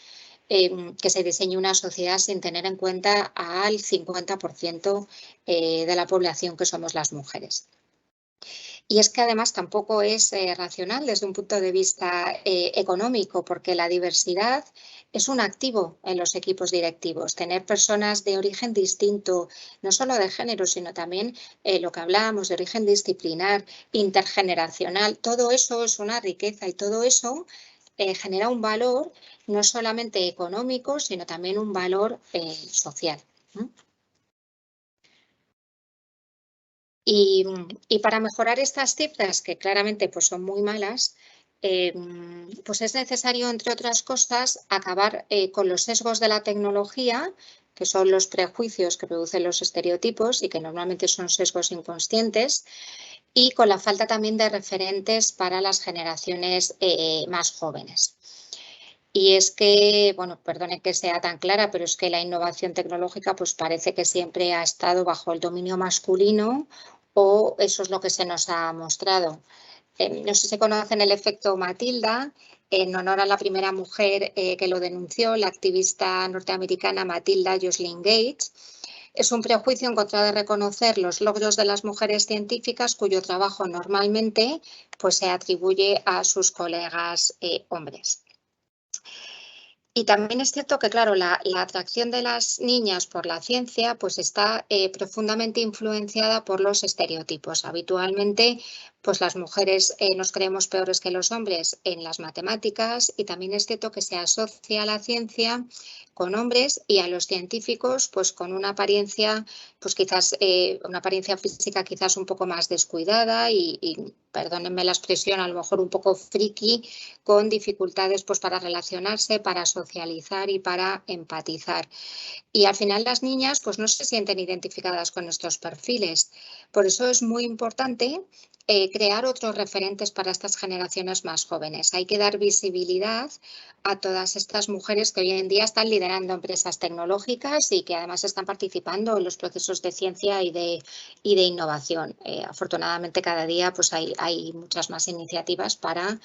que se diseñe una sociedad sin tener en cuenta al 50% de la población que somos las mujeres. Y es que además tampoco es racional desde un punto de vista económico, porque la diversidad es un activo en los equipos directivos. Tener personas de origen distinto, no solo de género, sino también lo que hablábamos de origen disciplinar, intergeneracional, todo eso es una riqueza, y todo eso genera un valor no solamente económico, sino también un valor social. Y para mejorar estas cifras, que claramente pues, son muy malas, pues es necesario, entre otras cosas, acabar con los sesgos de la tecnología, que son los prejuicios que producen los estereotipos y que normalmente son sesgos inconscientes, y con la falta también de referentes para las generaciones más jóvenes. Y es que, bueno, perdone que sea tan clara, pero es que la innovación tecnológica pues parece que siempre ha estado bajo el dominio masculino, o eso es lo que se nos ha mostrado. No sé si conocen el efecto Matilda, en honor a la primera mujer que lo denunció, la activista norteamericana Matilda Joslyn Gates. Es un prejuicio en contra de reconocer los logros de las mujeres científicas cuyo trabajo normalmente pues, se atribuye a sus colegas hombres. Y también es cierto que, claro, la atracción de las niñas por la ciencia pues está profundamente influenciada por los estereotipos. Habitualmente, pues las mujeres nos creemos peores que los hombres en las matemáticas, y también es cierto que se asocia a la ciencia con hombres y a los científicos pues con una apariencia, pues quizás una apariencia física quizás un poco más descuidada y perdónenme la expresión, a lo mejor un poco friki, con dificultades pues para relacionarse, para socializar y para empatizar. Y al final las niñas pues no se sienten identificadas con estos perfiles. Por eso es muy importante crear otros referentes para estas generaciones más jóvenes. Hay que dar visibilidad a todas estas mujeres que hoy en día están liderando empresas tecnológicas y que además están participando en los procesos de ciencia y de innovación. Afortunadamente cada día pues hay muchas más iniciativas para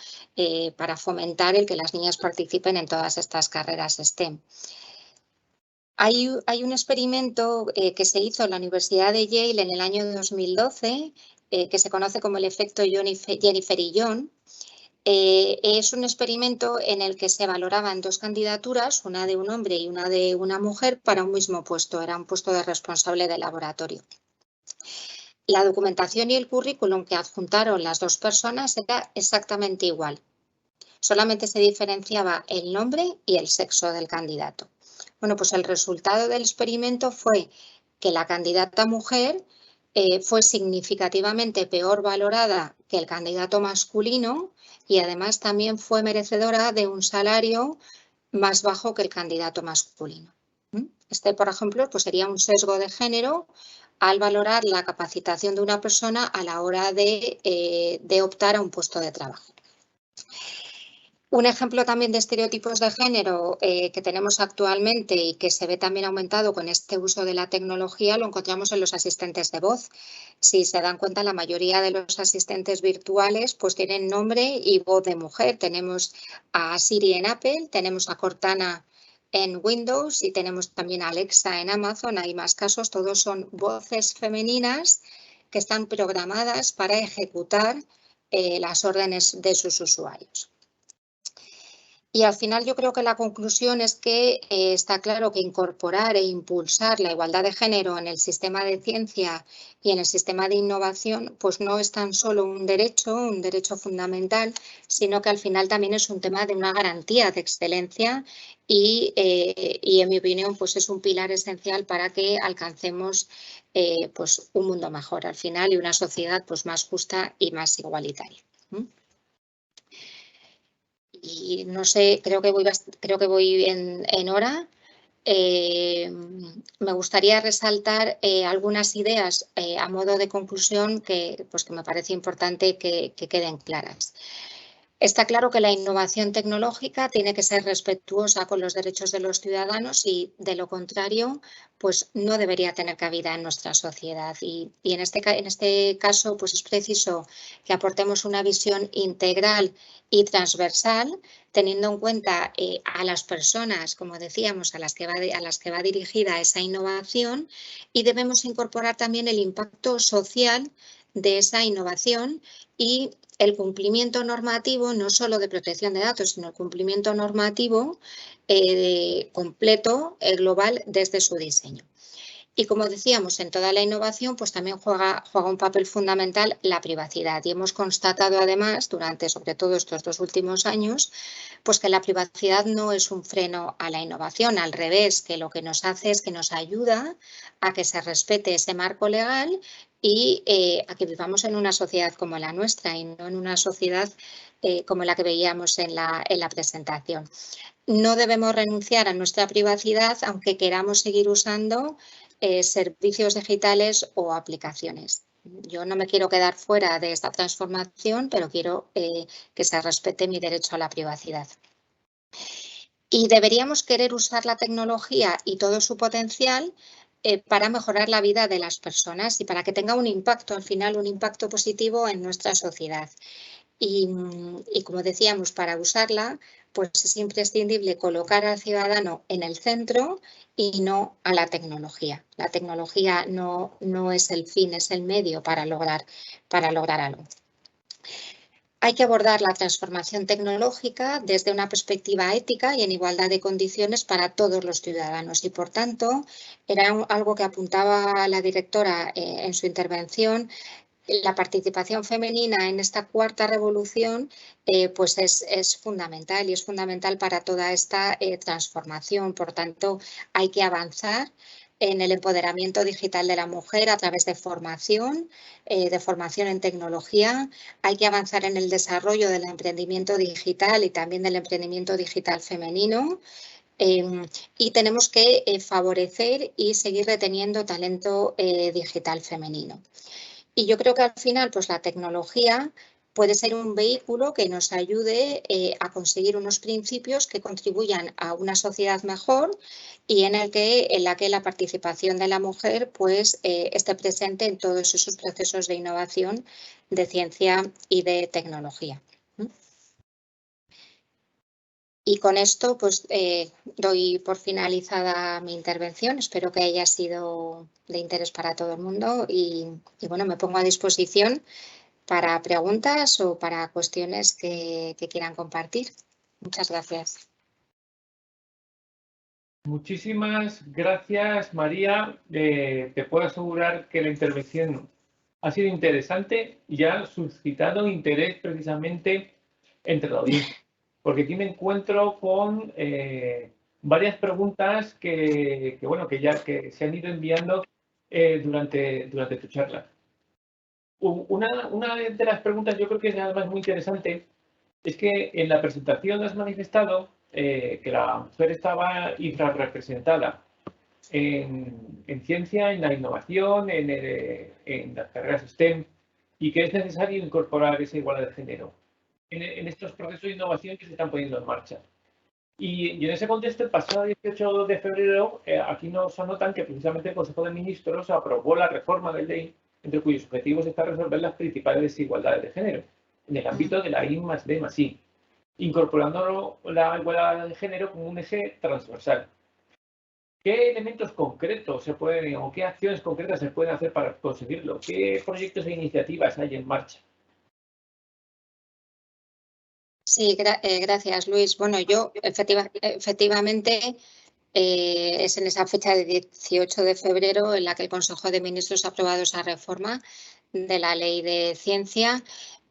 fomentar el que las niñas participen en todas estas carreras STEM. Hay un experimento que se hizo en la Universidad de Yale en el año 2012 que se conoce como el efecto Jennifer y John. Es un experimento en el que se valoraban dos candidaturas, una de un hombre y una de una mujer, para un mismo puesto. Era un puesto de responsable de laboratorio. La documentación y el currículum que adjuntaron las dos personas era exactamente igual. Solamente se diferenciaba el nombre y el sexo del candidato. Bueno, pues el resultado del experimento fue que la candidata mujer fue significativamente peor valorada que el candidato masculino y además también fue merecedora de un salario más bajo que el candidato masculino. Este, por ejemplo, pues sería un sesgo de género al valorar la capacitación de una persona a la hora de optar a un puesto de trabajo. Un ejemplo también de estereotipos de género que tenemos actualmente y que se ve también aumentado con este uso de la tecnología lo encontramos en los asistentes de voz. Si se dan cuenta, la mayoría de los asistentes virtuales pues tienen nombre y voz de mujer. Tenemos a Siri en Apple, tenemos a Cortana en Windows y tenemos también a Alexa en Amazon. Hay más casos, todos son voces femeninas que están programadas para ejecutar las órdenes de sus usuarios. Y al final yo creo que la conclusión es que está claro que incorporar e impulsar la igualdad de género en el sistema de ciencia y en el sistema de innovación pues no es tan solo un derecho fundamental, sino que al final también es un tema de una garantía de excelencia y en mi opinión pues es un pilar esencial para que alcancemos pues un mundo mejor al final y una sociedad pues más justa y más igualitaria. Y no sé, creo que voy en hora. Me gustaría resaltar algunas ideas a modo de conclusión que me parece importante que queden claras. Está claro que la innovación tecnológica tiene que ser respetuosa con los derechos de los ciudadanos y, de lo contrario, pues no debería tener cabida en nuestra sociedad. Y en este caso, pues es preciso que aportemos una visión integral y transversal, teniendo en cuenta a las personas, como decíamos, a las que va dirigida esa innovación, y debemos incorporar también el impacto social de esa innovación y el cumplimiento normativo, no solo de protección de datos, sino el cumplimiento normativo completo, global, desde su diseño. Y como decíamos, en toda la innovación pues también juega un papel fundamental la privacidad. Y hemos constatado además, durante sobre todo estos 2 últimos años, pues que la privacidad no es un freno a la innovación, al revés, que lo que nos hace es que nos ayuda a que se respete ese marco legal y a que vivamos en una sociedad como la nuestra y no en una sociedad como la que veíamos en la presentación. No debemos renunciar a nuestra privacidad aunque queramos seguir usando servicios digitales o aplicaciones. Yo no me quiero quedar fuera de esta transformación, pero quiero que se respete mi derecho a la privacidad. Y deberíamos querer usar la tecnología y todo su potencial para mejorar la vida de las personas y para que tenga un impacto, al final, un impacto positivo en nuestra sociedad. Y como decíamos, para usarla, pues es imprescindible colocar al ciudadano en el centro y no a la tecnología. La tecnología no es el fin, es el medio para lograr algo. Hay que abordar la transformación tecnológica desde una perspectiva ética y en igualdad de condiciones para todos los ciudadanos y, por tanto, era algo que apuntaba la directora en su intervención. La participación femenina en esta cuarta revolución pues es fundamental y es fundamental para toda esta transformación. Por tanto, hay que avanzar en el empoderamiento digital de la mujer a través de formación en tecnología. Hay que avanzar en el desarrollo del emprendimiento digital y también del emprendimiento digital femenino. Y tenemos que favorecer y seguir reteniendo talento digital femenino. Y yo creo que al final pues la tecnología puede ser un vehículo que nos ayude a conseguir unos principios que contribuyan a una sociedad mejor y en la que la participación de la mujer pues, esté presente en todos esos procesos de innovación, de ciencia y de tecnología. Y con esto pues, doy por finalizada mi intervención. Espero que haya sido de interés para todo el mundo y bueno, me pongo a disposición para preguntas o para cuestiones que quieran compartir. Muchas gracias. Muchísimas gracias, María. Te puedo asegurar que la intervención ha sido interesante y ha suscitado interés precisamente entre la audiencia, porque aquí me encuentro con varias preguntas que se han ido enviando durante tu charla. Una de las preguntas, yo creo que es además muy interesante, es que en la presentación has manifestado que la mujer estaba infrarrepresentada en ciencia, en la innovación, en las carreras STEM, y que es necesario incorporar esa igualdad de género en estos procesos de innovación que se están poniendo en marcha. Y en ese contexto, el pasado 18 de febrero, aquí nos anotan que precisamente el Consejo de Ministros aprobó la reforma de ley entre cuyos objetivos está resolver las principales desigualdades de género en el ámbito de la I+D+I, incorporando la igualdad de género como un eje transversal. ¿Qué elementos concretos se pueden o qué acciones concretas se pueden hacer para conseguirlo? ¿Qué proyectos e iniciativas hay en marcha? Sí, gracias, Luis. Bueno, yo efectivamente es en esa fecha de 18 de febrero en la que el Consejo de Ministros ha aprobado esa reforma de la Ley de Ciencia.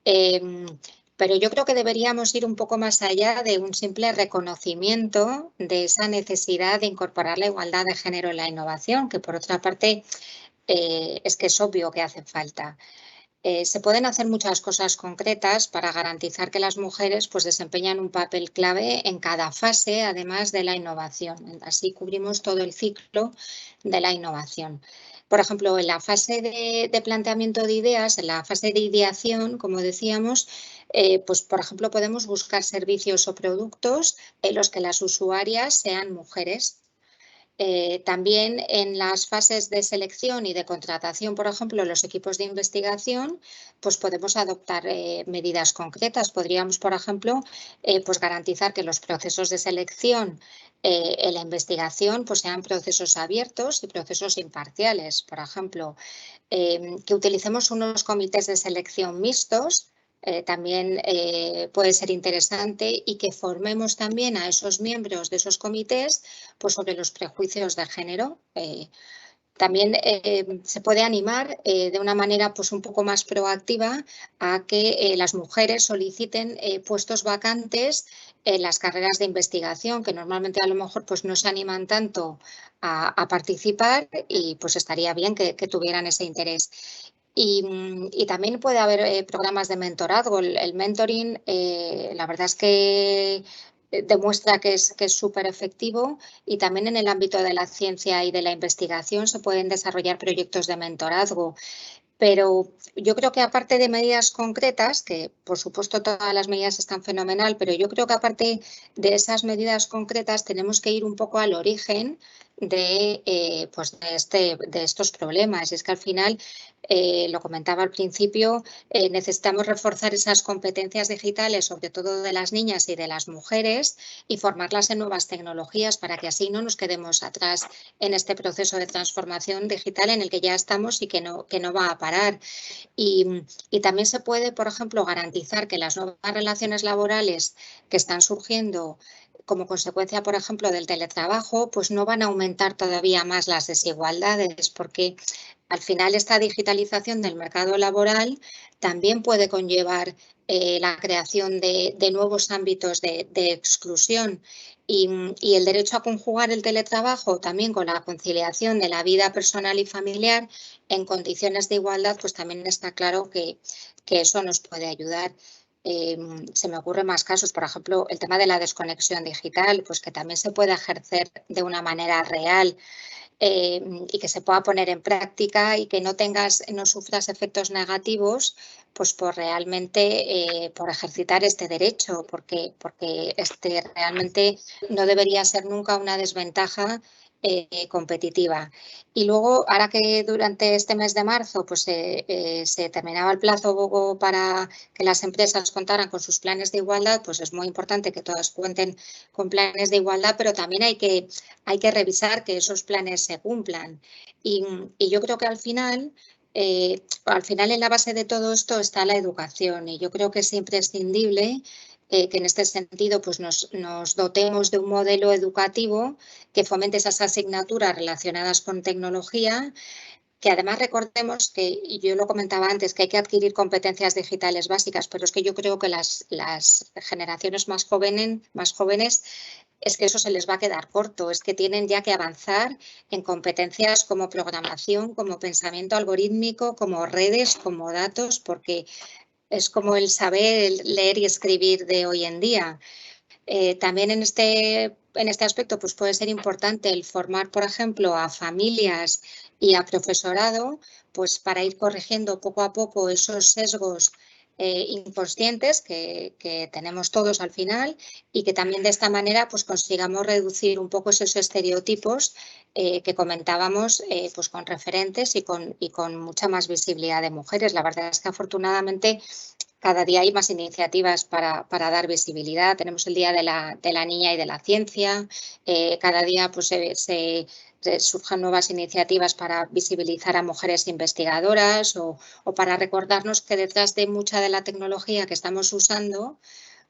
Pero yo creo que deberíamos ir un poco más allá de un simple reconocimiento de esa necesidad de incorporar la igualdad de género en la innovación, que por otra parte es que es obvio que hace falta. Se pueden hacer muchas cosas concretas para garantizar que las mujeres pues, desempeñan un papel clave en cada fase, además de la innovación. Así cubrimos todo el ciclo de la innovación. Por ejemplo, en la fase de planteamiento de ideas, en la fase de ideación, como decíamos, pues, por ejemplo, podemos buscar servicios o productos en los que las usuarias sean mujeres. También en las fases de selección y de contratación, por ejemplo, los equipos de investigación, pues podemos adoptar medidas concretas. Podríamos, por ejemplo, pues garantizar que los procesos de selección en la investigación pues sean procesos abiertos y procesos imparciales. Por ejemplo, que utilicemos unos comités de selección mixtos. También puede ser interesante y que formemos también a esos miembros de esos comités pues, sobre los prejuicios de género. También se puede animar de una manera pues, un poco más proactiva a que las mujeres soliciten puestos vacantes en las carreras de investigación, que normalmente a lo mejor pues, no se animan tanto a participar y pues estaría bien que tuvieran ese interés. Y también puede haber programas de mentorazgo. El mentoring, la verdad es que demuestra que es súper efectivo y también en el ámbito de la ciencia y de la investigación se pueden desarrollar proyectos de mentorazgo. Pero yo creo que aparte de medidas concretas, que por supuesto todas las medidas están fenomenal, pero yo creo que aparte de esas medidas concretas tenemos que ir un poco al origen de, pues de estos problemas. Y es que al final, lo comentaba al principio, necesitamos reforzar esas competencias digitales, sobre todo de las niñas y de las mujeres, y formarlas en nuevas tecnologías para que así no nos quedemos atrás en este proceso de transformación digital en el que ya estamos y que no va a parar. Y también se puede, por ejemplo, garantizar que las nuevas relaciones laborales que están surgiendo como consecuencia, por ejemplo, del teletrabajo, pues no van a aumentar todavía más las desigualdades, porque al final esta digitalización del mercado laboral también puede conllevar la creación de nuevos ámbitos de exclusión y el derecho a conjugar el teletrabajo también con la conciliación de la vida personal y familiar en condiciones de igualdad, pues también está claro que eso nos puede ayudar. Se me ocurren más casos, por ejemplo, el tema de la desconexión digital, pues que también se puede ejercer de una manera real. y que se pueda poner en práctica y que no sufras efectos negativos pues por realmente por ejercitar este derecho, porque realmente no debería ser nunca una desventaja competitiva. Y luego, ahora que durante este mes de marzo pues, se terminaba el plazo para que las empresas contaran con sus planes de igualdad, pues es muy importante que todas cuenten con planes de igualdad, pero también hay que revisar que esos planes se cumplan. Y yo creo que al final en la base de todo esto está la educación, y yo creo que es imprescindible que en este sentido pues nos dotemos de un modelo educativo que fomente esas asignaturas relacionadas con tecnología, que además recordemos que, y yo lo comentaba antes, que hay que adquirir competencias digitales básicas, pero es que yo creo que las generaciones más jóvenes es que eso se les va a quedar corto, es que tienen ya que avanzar en competencias como programación, como pensamiento algorítmico, como redes, como datos, porque es como el saber leer y escribir de hoy en día. También en este aspecto pues puede ser importante el formar, por ejemplo, a familias y a profesorado, pues para ir corrigiendo poco a poco esos sesgos inconscientes que tenemos todos al final, y que también de esta manera pues consigamos reducir un poco esos estereotipos que comentábamos pues con referentes y con mucha más visibilidad de mujeres. La verdad es que afortunadamente cada día hay más iniciativas para dar visibilidad. Tenemos el Día de la Niña y de la Ciencia. Cada día pues, surgen nuevas iniciativas para visibilizar a mujeres investigadoras o para recordarnos que detrás de mucha de la tecnología que estamos usando,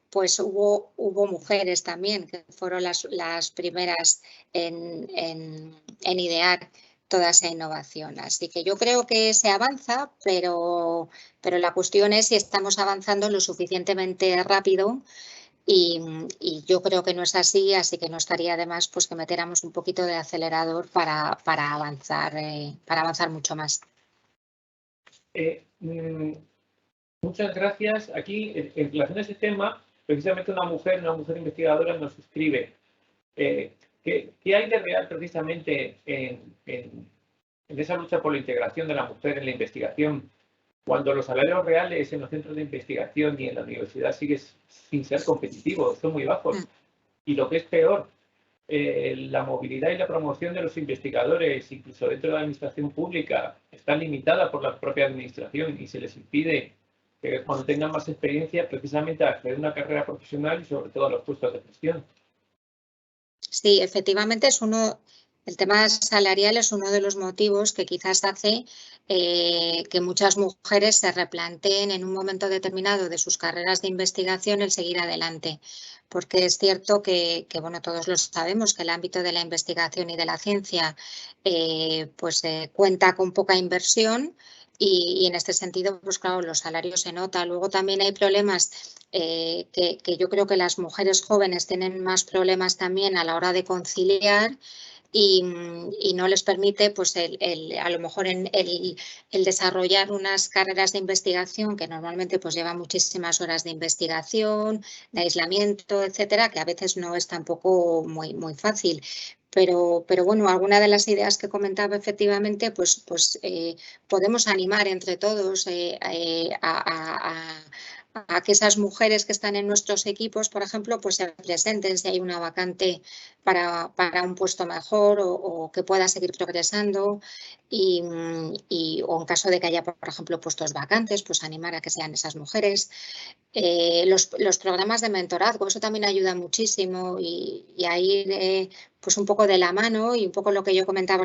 pues hubo mujeres también que fueron las primeras en idear toda esa innovación. Así que yo creo que se avanza, pero la cuestión es si estamos avanzando lo suficientemente rápido, y yo creo que no es así, así que no estaría de más pues que metiéramos un poquito de acelerador para avanzar mucho más. Muchas gracias. Aquí, en relación a ese tema, precisamente una mujer investigadora nos escribe ¿qué hay de real precisamente en esa lucha por la integración de la mujer en la investigación, cuando los salarios reales en los centros de investigación y en la universidad siguen sin ser competitivos, son muy bajos? Y lo que es peor, la movilidad y la promoción de los investigadores, incluso dentro de la administración pública, está limitada por la propia administración y se les impide que cuando tengan más experiencia precisamente acceder a una carrera profesional y sobre todo a los puestos de gestión. Sí, efectivamente el tema salarial es uno de los motivos que quizás hace que muchas mujeres se replanteen en un momento determinado de sus carreras de investigación el seguir adelante. Porque es cierto que bueno, todos lo sabemos, que el ámbito de la investigación y de la ciencia cuenta con poca inversión. Y en este sentido, pues claro, los salarios se notan. Luego también hay problemas que yo creo que las mujeres jóvenes tienen más problemas también a la hora de conciliar, y no les permite pues a lo mejor el desarrollar unas carreras de investigación que normalmente pues llevan muchísimas horas de investigación, de aislamiento, etcétera, que a veces no es tampoco muy fácil. Pero bueno, alguna de las ideas que comentaba efectivamente, pues podemos animar entre todos a que esas mujeres que están en nuestros equipos, por ejemplo, pues se presenten si hay una vacante para un puesto mejor o que pueda seguir progresando, o en caso de que haya, por ejemplo, puestos vacantes, pues animar a que sean esas mujeres. Los programas de mentorazgo, eso también ayuda muchísimo, y a ir pues un poco de la mano, y un poco lo que yo comentaba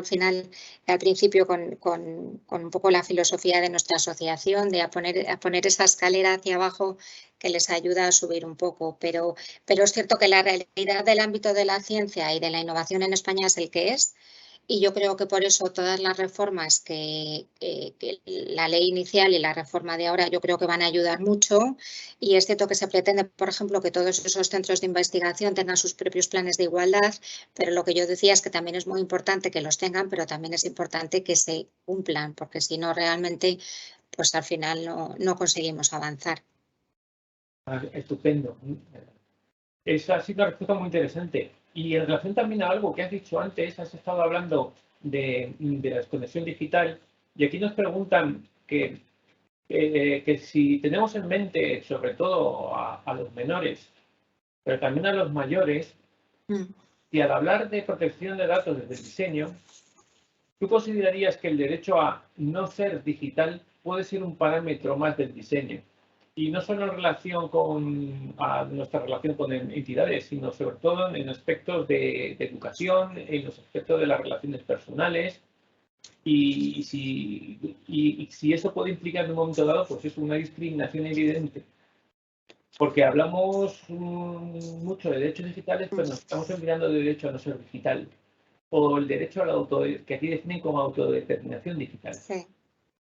al principio con un poco la filosofía de nuestra asociación, de a poner esa escalera hacia abajo que les ayuda a subir un poco. Pero es cierto que la realidad del ámbito de la ciencia y de la innovación en España es el que es. Y yo creo que por eso todas las reformas que la ley inicial y la reforma de ahora yo creo que van a ayudar mucho, y es cierto que se pretende, por ejemplo, que todos esos centros de investigación tengan sus propios planes de igualdad, pero lo que yo decía es que también es muy importante que los tengan, pero también es importante que se cumplan, porque si no realmente pues al final no conseguimos avanzar. Estupendo. Esa ha sido una respuesta muy interesante. Y en relación también a algo que has dicho antes, has estado hablando de la desconexión digital, y aquí nos preguntan que si tenemos en mente, sobre todo a los menores, pero también a los mayores, y al hablar de protección de datos desde el diseño, ¿tú considerarías que el derecho a no ser digital puede ser un parámetro más del diseño? Y no solo en relación a nuestra relación con entidades, sino sobre todo en aspectos de educación, en los aspectos de las relaciones personales, y si eso puede implicar en un momento dado, pues es una discriminación evidente. Porque hablamos mucho de derechos digitales, pero nos estamos olvidando del derecho a no ser digital. O el derecho a la que aquí definen como autodeterminación digital. Sí,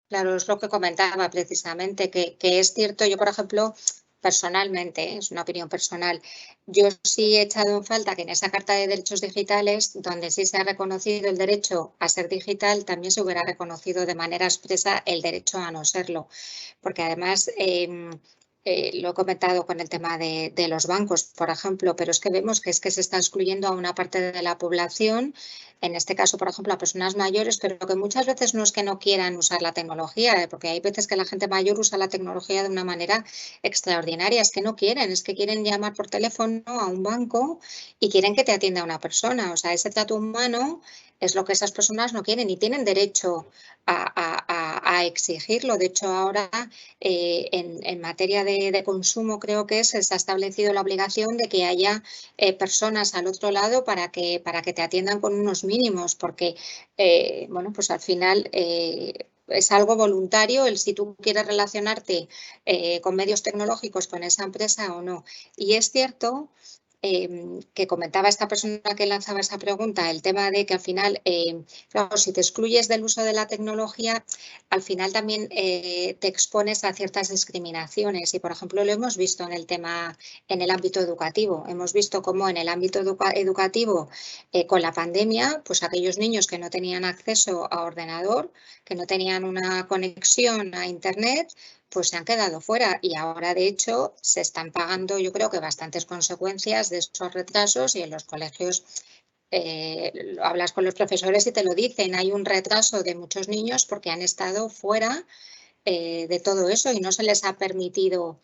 claro, es lo que comentaba precisamente, que es cierto, yo por ejemplo, personalmente, es una opinión personal, yo sí he echado en falta que en esa Carta de Derechos Digitales, donde sí se ha reconocido el derecho a ser digital, también se hubiera reconocido de manera expresa el derecho a no serlo, porque además lo he comentado con el tema de los bancos, por ejemplo, pero es que vemos que se está excluyendo a una parte de la población, en este caso, por ejemplo, a personas mayores, pero que muchas veces no es que no quieran usar la tecnología, porque hay veces que la gente mayor usa la tecnología de una manera extraordinaria, es que no quieren, es que quieren llamar por teléfono a un banco y quieren que te atienda una persona, o sea, ese trato humano es lo que esas personas no quieren y tienen derecho a exigirlo. De hecho, ahora en materia de consumo creo que se ha establecido la obligación de que haya personas al otro lado para que te atiendan con unos mínimos, porque bueno, pues al final es algo voluntario el si tú quieres relacionarte con medios tecnológicos con esa empresa o no. Y es cierto que comentaba esta persona que lanzaba esa pregunta, el tema de que al final, claro, si te excluyes del uso de la tecnología, al final también te expones a ciertas discriminaciones y, por ejemplo, lo hemos visto en el ámbito educativo. Hemos visto cómo en el ámbito educativo, con la pandemia, pues aquellos niños que no tenían acceso a ordenador, que no tenían una conexión a Internet, pues se han quedado fuera y ahora, de hecho, se están pagando, yo creo que bastantes consecuencias de esos retrasos y en los colegios hablas con los profesores y te lo dicen, hay un retraso de muchos niños porque han estado fuera de todo eso y no se les ha permitido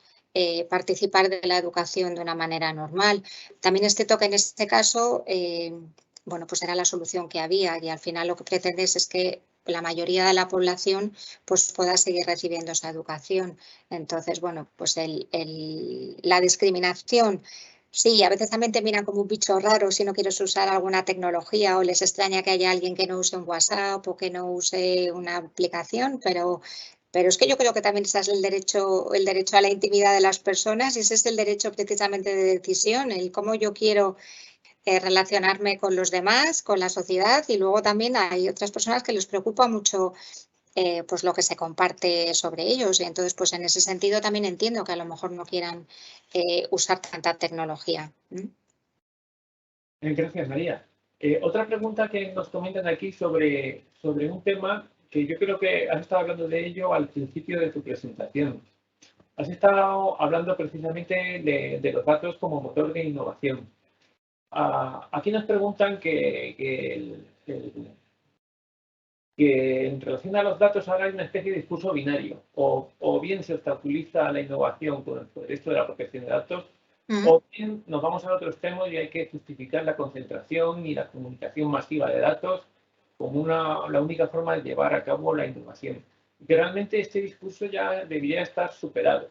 participar de la educación de una manera normal. También es cierto que en este caso, bueno, pues era la solución que había y al final lo que pretendes es que la mayoría de la población pues pueda seguir recibiendo esa educación. Entonces, bueno, pues la discriminación, sí, a veces también te miran como un bicho raro si no quieres usar alguna tecnología o les extraña que haya alguien que no use un WhatsApp o que no use una aplicación, pero es que yo creo que también ese es el derecho a la intimidad de las personas y ese es el derecho precisamente de decisión, el cómo yo quiero relacionarme con los demás, con la sociedad y luego también hay otras personas que les preocupa mucho pues lo que se comparte sobre ellos y entonces pues en ese sentido también entiendo que a lo mejor no quieran usar tanta tecnología. Gracias, María. Otra pregunta que nos comentan aquí sobre un tema que yo creo que has estado hablando de ello al principio de tu presentación. Has estado hablando precisamente de los datos como motor de innovación. Aquí nos preguntan que en relación a los datos ahora hay una especie de discurso binario, o bien se obstaculiza la innovación por esto de la protección de datos, o bien nos vamos al otro extremo y hay que justificar la concentración y la comunicación masiva de datos como la única forma de llevar a cabo la innovación. Y que realmente este discurso ya debería estar superado,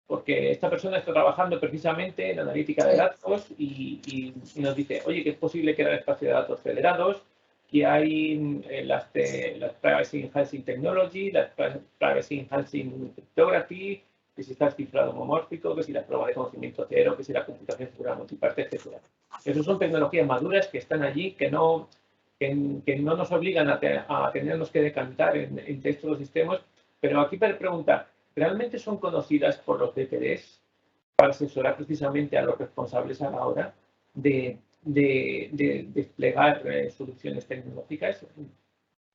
porque esta persona está trabajando precisamente en analítica de datos y nos dice, oye, que es posible crear espacios de datos federados, que hay las Privacy Enhancing Technology, las Privacy Enhancing Cryptography, que si está el cifrado homomórfico, que si la prueba de conocimiento cero, que si la computación segura multiparte, etc. Esas son tecnologías maduras que están allí, que no nos obligan a tenernos que decantar entre estos dos sistemas, pero aquí para preguntar, ¿realmente son conocidas por los DPDs para asesorar precisamente a los responsables a la hora de desplegar soluciones tecnológicas?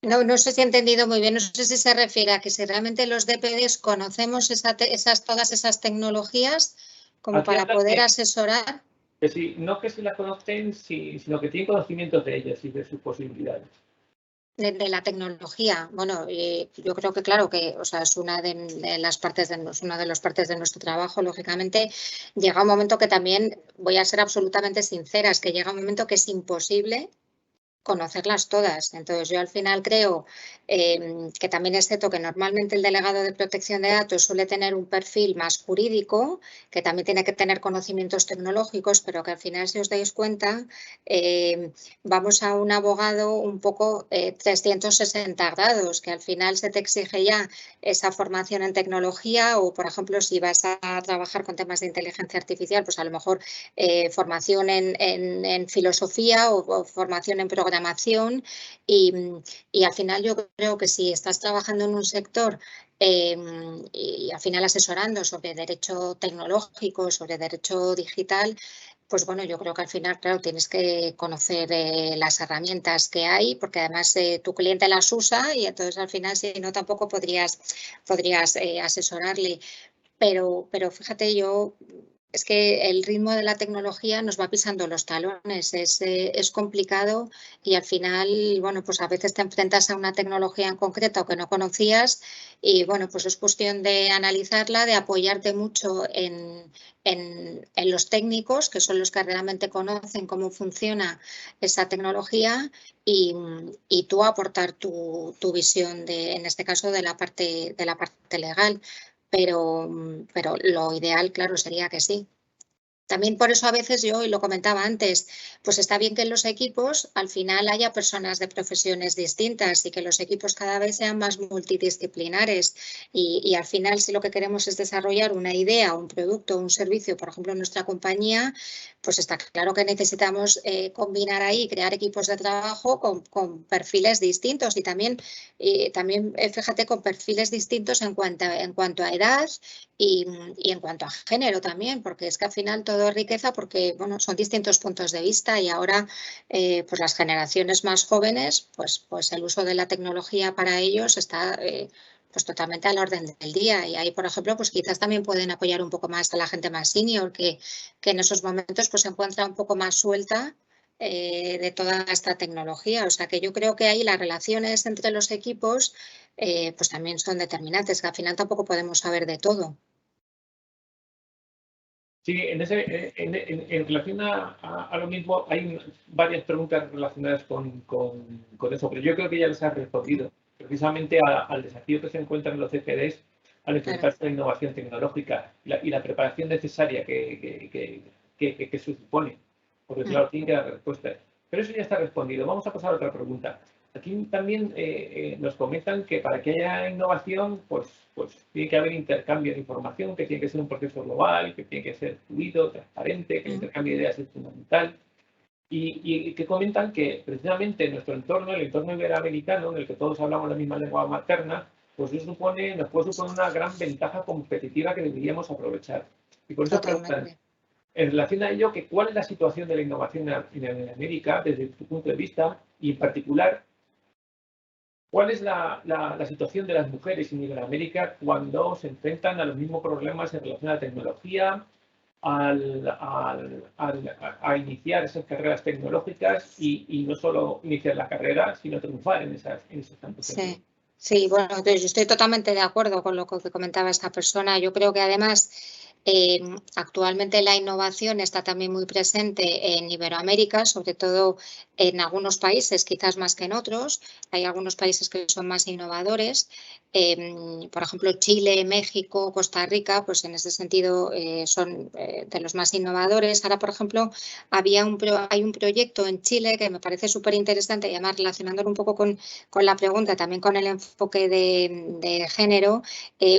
No sé si he entendido muy bien, no sé si se refiere a que si realmente los DPDs conocemos todas esas tecnologías como Aquí para poder asesorar. Que si, no que si las conocen, sino que tienen conocimientos de ellas y de sus posibilidades. De la tecnología, bueno, yo creo que claro que, o sea, es una de las partes de nuestro trabajo, lógicamente. Llega un momento que también, voy a ser absolutamente sincera, es que llega un momento que es imposible conocerlas todas. Entonces, yo al final creo que también es cierto que normalmente el delegado de protección de datos suele tener un perfil más jurídico, que también tiene que tener conocimientos tecnológicos, pero que al final, si os dais cuenta, vamos a un abogado un poco 360 grados, que al final se te exige ya esa formación en tecnología o, por ejemplo, si vas a trabajar con temas de inteligencia artificial, pues a lo mejor formación en filosofía o formación en programación y al final yo creo que si estás trabajando en un sector y al final asesorando sobre derecho tecnológico, sobre derecho digital, pues bueno, yo creo que al final, claro, tienes que conocer las herramientas que hay, porque además tu cliente las usa y entonces al final, si no, tampoco podrías asesorarle. Pero fíjate, es que el ritmo de la tecnología nos va pisando los talones, es complicado y al final, bueno, pues a veces te enfrentas a una tecnología en concreto que no conocías y bueno, pues es cuestión de analizarla, de apoyarte mucho en los técnicos, que son los que realmente conocen cómo funciona esa tecnología y tú aportar tu visión, en este caso, de la parte legal. Pero lo ideal, claro, sería que sí. También por eso a veces yo, y lo comentaba antes, pues está bien que en los equipos al final haya personas de profesiones distintas y que los equipos cada vez sean más multidisciplinares y al final si lo que queremos es desarrollar una idea, un producto, un servicio, por ejemplo en nuestra compañía, pues está claro que necesitamos combinar ahí, crear equipos de trabajo con perfiles distintos y también fíjate, con perfiles distintos en cuanto a edad y en cuanto a género también, porque es que al final todo es riqueza porque bueno, son distintos puntos de vista y ahora pues las generaciones más jóvenes, pues el uso de la tecnología para ellos está pues totalmente al orden del día y ahí, por ejemplo, pues quizás también pueden apoyar un poco más a la gente más senior que en esos momentos pues se encuentra un poco más suelta de toda esta tecnología. O sea que yo creo que ahí las relaciones entre los equipos pues también son determinantes, que al final tampoco podemos saber de todo. Sí, en relación a lo mismo, hay varias preguntas relacionadas con eso, pero yo creo que ya les has respondido precisamente al desafío que se encuentran los CFDs al enfrentarse a la innovación tecnológica y la preparación necesaria que supone, porque claro, tienen que dar respuestas. Pero eso ya está respondido. Vamos a pasar a otra pregunta. Aquí también nos comentan que para que haya innovación, pues tiene que haber intercambio de información, que tiene que ser un proceso global, que tiene que ser fluido, transparente, que el intercambio de ideas es fundamental. Y que comentan que precisamente nuestro entorno, el entorno iberoamericano, en el que todos hablamos la misma lengua materna, pues nos puede suponer una gran ventaja competitiva que deberíamos aprovechar. Y por eso preguntan, en relación a ello, ¿cuál es la situación de la innovación en América desde tu punto de vista? Y en particular, ¿cuál es la situación de las mujeres en Iberoamérica cuando se enfrentan a los mismos problemas en relación a la tecnología, a iniciar esas carreras tecnológicas y no solo iniciar la carrera, sino triunfar en esos campos? Sí, bueno, entonces yo estoy totalmente de acuerdo con lo que comentaba esta persona. Yo creo que además actualmente la innovación está también muy presente en Iberoamérica, sobre todo en algunos países, quizás más que en otros. Hay algunos países que son más innovadores. Por ejemplo, Chile, México, Costa Rica, pues en ese sentido son de los más innovadores. Ahora, por ejemplo, hay un proyecto en Chile que me parece súper interesante y además relacionándolo un poco con la pregunta, también con el enfoque de género,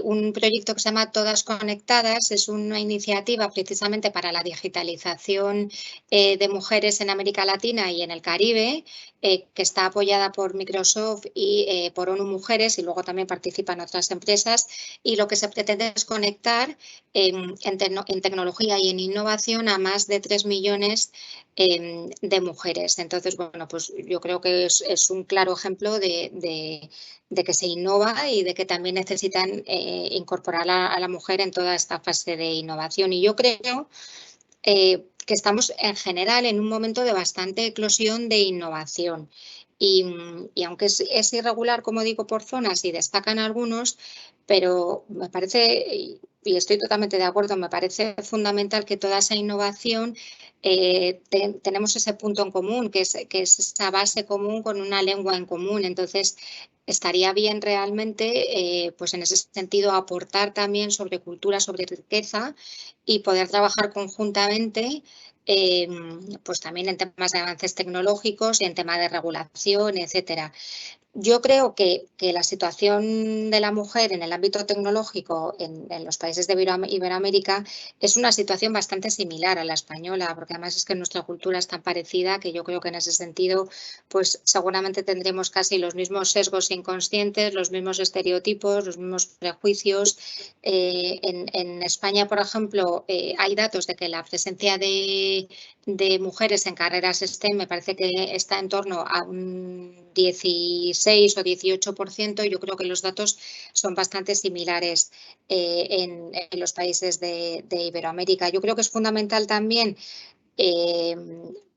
un proyecto que se llama Todas Conectadas, es una iniciativa precisamente para la digitalización de mujeres en América Latina y en el Caribe, que está apoyada por Microsoft y por ONU Mujeres y luego también participan otras empresas y lo que se pretende es conectar en tecnología y en innovación a más de 3 millones de mujeres. Entonces, bueno, pues yo creo que es un claro ejemplo de que se innova y de que también necesitan incorporar a la mujer en toda esta fase de innovación. Y yo creo que estamos en general en un momento de bastante eclosión de innovación. Y aunque es irregular, como digo, por zonas y destacan algunos, pero me parece, y estoy totalmente de acuerdo, me parece fundamental que toda esa innovación tenemos ese punto en común, que es esa base común con una lengua en común. Entonces, estaría bien realmente, pues en ese sentido, aportar también sobre cultura, sobre riqueza y poder trabajar conjuntamente pues también en temas de avances tecnológicos y en temas de regulación, etcétera. Yo creo que la situación de la mujer en el ámbito tecnológico en los países de Iberoamérica es una situación bastante similar a la española, porque además es que nuestra cultura es tan parecida que yo creo que en ese sentido pues seguramente tendremos casi los mismos sesgos inconscientes, los mismos estereotipos, los mismos prejuicios. En España, por ejemplo, hay datos de que la presencia de mujeres en carreras STEM me parece que está en torno a un 16 o 18%. Yo creo que los datos son bastante similares en los países de Iberoamérica. Yo creo que es fundamental también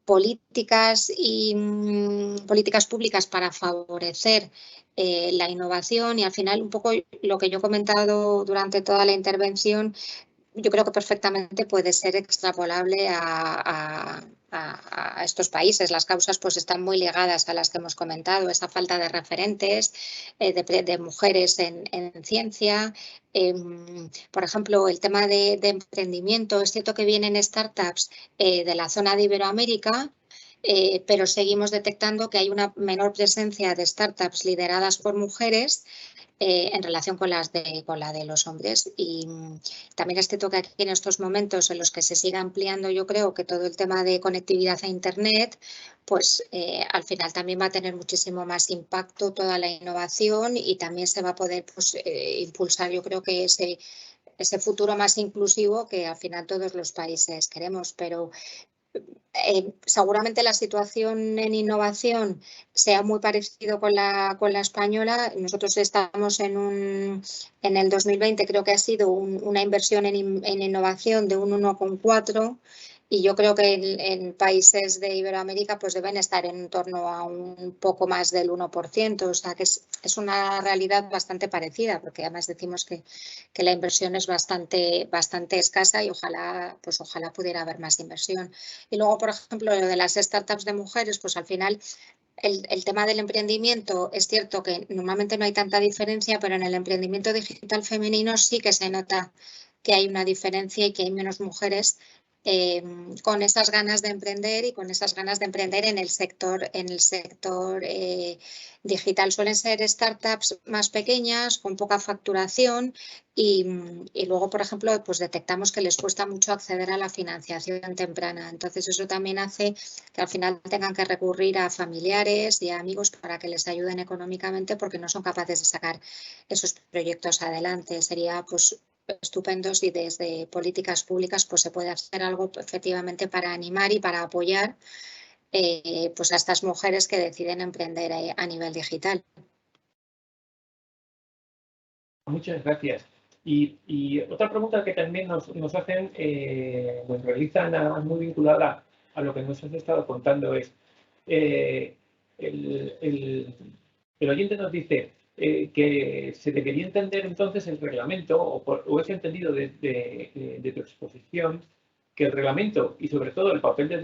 políticas públicas para favorecer la innovación y al final un poco lo que yo he comentado durante toda la intervención. Yo creo que perfectamente puede ser extrapolable a estos países. Las causas pues están muy ligadas a las que hemos comentado, esa falta de referentes de mujeres en ciencia. Por ejemplo, el tema de emprendimiento. Es cierto que vienen startups de la zona de Iberoamérica, pero seguimos detectando que hay una menor presencia de startups lideradas por mujeres en relación con la de los hombres. Y también es cierto que aquí en estos momentos en los que se sigue ampliando, yo creo que todo el tema de conectividad a Internet, pues al final también va a tener muchísimo más impacto toda la innovación y también se va a poder pues, impulsar, yo creo que ese futuro más inclusivo que al final todos los países queremos, pero seguramente la situación en innovación sea muy parecido con la española. Nosotros estamos en el 2020, creo que ha sido una inversión en innovación de un 1,4 y yo creo que en países de Iberoamérica pues deben estar en torno a un poco más del 1%, o sea que es una realidad bastante parecida, porque además decimos que la inversión es bastante escasa y ojalá pudiera haber más inversión. Y luego, por ejemplo, lo de las startups de mujeres, pues al final el tema del emprendimiento es cierto que normalmente no hay tanta diferencia, pero en el emprendimiento digital femenino sí que se nota que hay una diferencia y que hay menos mujeres con esas ganas de emprender y con esas ganas de emprender en el sector digital. Suelen ser startups más pequeñas, con poca facturación y luego, por ejemplo, pues detectamos que les cuesta mucho acceder a la financiación temprana. Entonces, eso también hace que al final tengan que recurrir a familiares y a amigos para que les ayuden económicamente porque no son capaces de sacar esos proyectos adelante. Sería pues estupendo si desde políticas públicas pues se puede hacer algo efectivamente para animar y para apoyar pues a estas mujeres que deciden emprender a nivel digital. Muchas gracias. Y otra pregunta que también nos hacen, nos realizan, además muy vinculada a lo que nos has estado contando, es el oyente nos dice que se debería entender entonces el reglamento, o es entendido de tu exposición, que el reglamento y sobre todo el papel del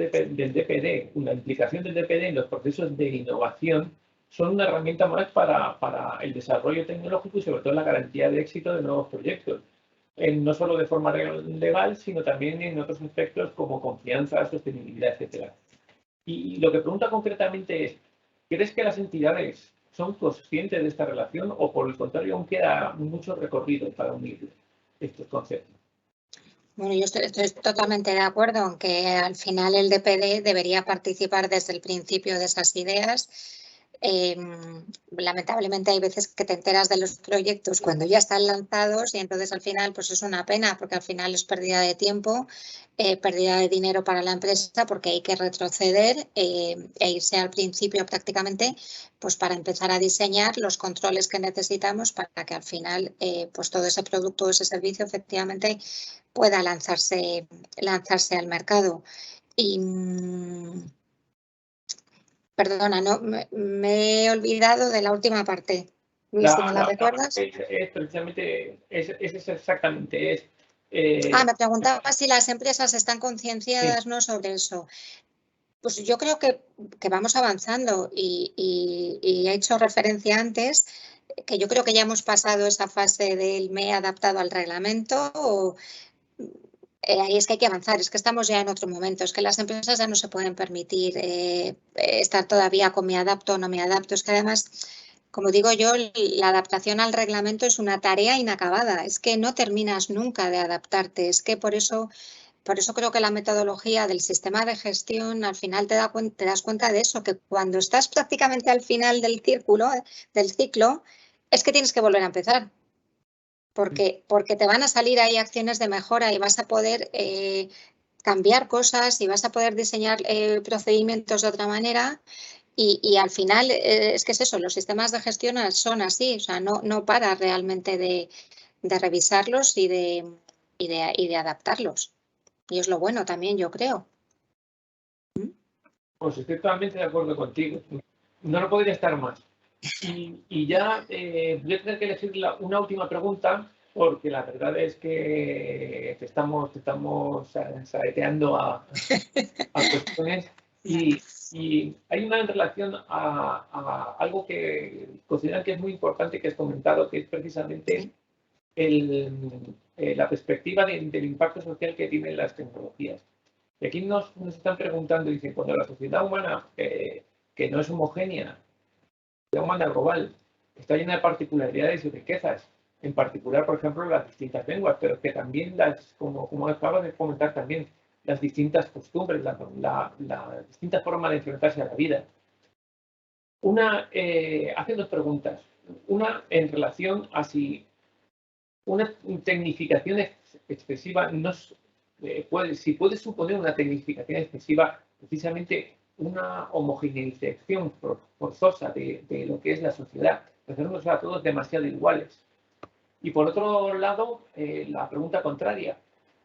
DPD, la implicación del DPD en los procesos de innovación, son una herramienta más para el desarrollo tecnológico y sobre todo la garantía de éxito de nuevos proyectos. No solo de forma legal, sino también en otros aspectos como confianza, sostenibilidad, etc. Y lo que pregunta concretamente es, ¿crees que las entidades son conscientes de esta relación o por el contrario aún queda mucho recorrido para unir estos conceptos? Bueno, yo estoy totalmente de acuerdo en que al final el DPD debería participar desde el principio de esas ideas. Lamentablemente hay veces que te enteras de los proyectos cuando ya están lanzados y entonces al final pues es una pena porque al final es pérdida de tiempo, pérdida de dinero para la empresa porque hay que retroceder e irse al principio prácticamente pues para empezar a diseñar los controles que necesitamos para que al final pues todo ese producto o ese servicio efectivamente pueda lanzarse al mercado. Y Perdona, no, me he olvidado de la última parte. Luis, si me la recuerdas. Precisamente, es exactamente. Me preguntaba si las empresas están concienciadas, ¿no?, sobre eso. Pues yo creo que vamos avanzando y he hecho referencia antes que yo creo que ya hemos pasado esa fase del me he adaptado al reglamento. Ahí es que hay que avanzar, es que estamos ya en otro momento, es que las empresas ya no se pueden permitir estar todavía con me adapto o no me adapto. Es que además, como digo yo, la adaptación al reglamento es una tarea inacabada, es que no terminas nunca de adaptarte, es que por eso creo que la metodología del sistema de gestión al final te das cuenta de eso, que cuando estás prácticamente al final del círculo, del ciclo, es que tienes que volver a empezar. Porque te van a salir ahí acciones de mejora y vas a poder cambiar cosas y vas a poder diseñar procedimientos de otra manera. Y al final es que es eso, los sistemas de gestión son así, o sea, no para realmente de revisarlos y de adaptarlos. Y es lo bueno también, yo creo. Pues estoy totalmente de acuerdo contigo. No lo podría estar más. Y ya voy a tener que elegir una última pregunta, porque la verdad es que te estamos saeteando a cuestiones. Y hay una en relación a algo que consideran que es muy importante que has comentado, que es precisamente la perspectiva del impacto social que tienen las tecnologías. Y aquí nos están preguntando, dicen, cuando la sociedad humana, que no es homogénea, la humana global, está llena de particularidades y riquezas, en particular, por ejemplo, las distintas lenguas, pero que también como acabas de comentar también, las distintas costumbres, la distinta forma de enfrentarse a la vida. Hace dos preguntas. Una en relación a si una tecnificación excesiva si puede suponer una tecnificación excesiva, precisamente una homogeneización forzosa de lo que es la sociedad, hacernos a todos demasiado iguales. Y por otro lado, la pregunta contraria,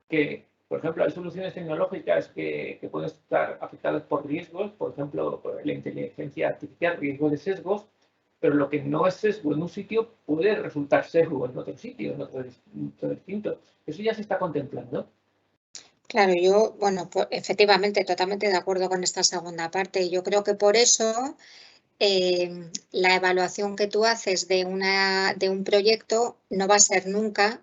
que por ejemplo hay soluciones tecnológicas que pueden estar afectadas por riesgos, por ejemplo, por la inteligencia artificial, riesgos de sesgos, pero lo que no es sesgo en un sitio puede resultar sesgo en otro sitio, en otro distinto. Eso ya se está contemplando. Claro, yo, bueno, pues, efectivamente, totalmente de acuerdo con esta segunda parte. Yo creo que por eso la evaluación que tú haces de un proyecto no va a ser nunca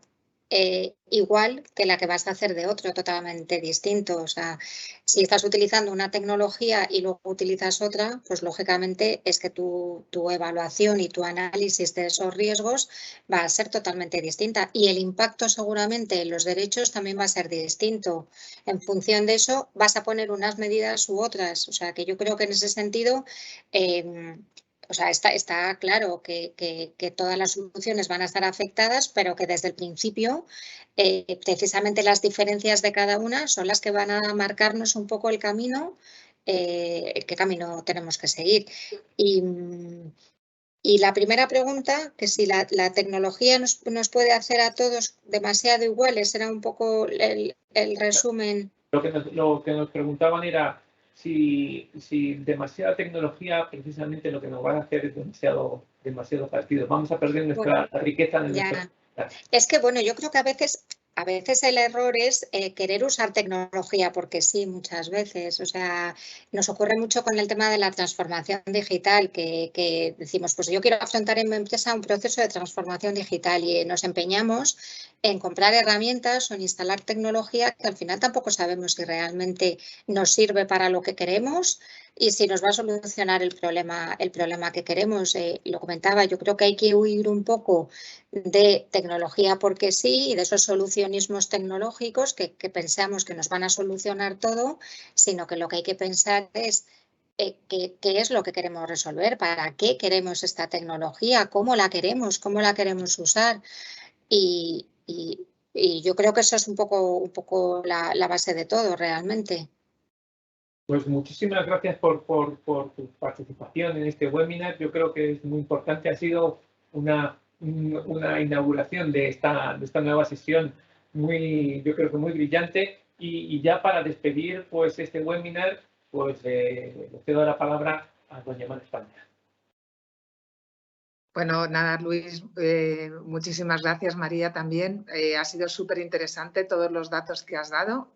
igual que la que vas a hacer de otro, totalmente distinto. O sea, si estás utilizando una tecnología y luego utilizas otra, pues lógicamente es que tu evaluación y tu análisis de esos riesgos va a ser totalmente distinta. Y el impacto seguramente en los derechos también va a ser distinto. En función de eso vas a poner unas medidas u otras. O sea, que yo creo que en ese sentido o sea, está claro que todas las soluciones van a estar afectadas, pero que desde el principio precisamente las diferencias de cada una son las que van a marcarnos un poco el camino, qué camino tenemos que seguir. Y la primera pregunta, que si la tecnología nos puede hacer a todos demasiado iguales, era un poco el resumen. Lo que nos preguntaban era si demasiada tecnología, precisamente lo que nos va a hacer es demasiado partido. Vamos a perder nuestra riqueza en nuestra... Es que, bueno, yo creo que a veces el error es querer usar tecnología porque sí, muchas veces. O sea, nos ocurre mucho con el tema de la transformación digital, que decimos, pues yo quiero afrontar en mi empresa un proceso de transformación digital y nos empeñamos en comprar herramientas o en instalar tecnología que al final tampoco sabemos si realmente nos sirve para lo que queremos y si nos va a solucionar el problema que queremos. Lo comentaba, yo creo que hay que huir un poco de tecnología porque sí y de esos solucionismos tecnológicos que pensamos que nos van a solucionar todo, sino que lo que hay que pensar es qué es lo que queremos resolver, para qué queremos esta tecnología, cómo la queremos usar. Y yo creo que eso es un poco la base de todo realmente. Pues muchísimas gracias por tu participación en este webinar. Yo creo que es muy importante. Ha sido una inauguración de esta nueva sesión yo creo que muy brillante. Y ya para despedir pues este webinar, pues le cedo la palabra a doña Mar España. Bueno, nada, Luis, muchísimas gracias, María, también. Ha sido súper interesante todos los datos que has dado.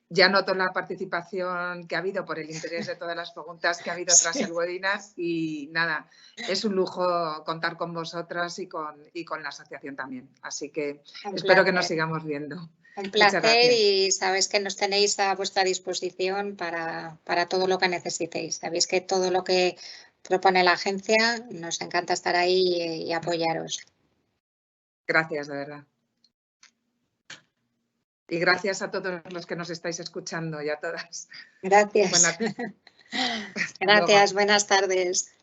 Ya noto la participación que ha habido por el interés de todas las preguntas que ha habido tras el webinar y nada, es un lujo contar con vosotras y con la asociación también. Así que espero que nos sigamos viendo. Un placer y sabéis que nos tenéis a vuestra disposición para todo lo que necesitéis. Sabéis que todo lo que propone la agencia nos encanta estar ahí y apoyaros. Gracias, de verdad. Y gracias a todos los que nos estáis escuchando y a todas. Gracias. Gracias, buenas tardes.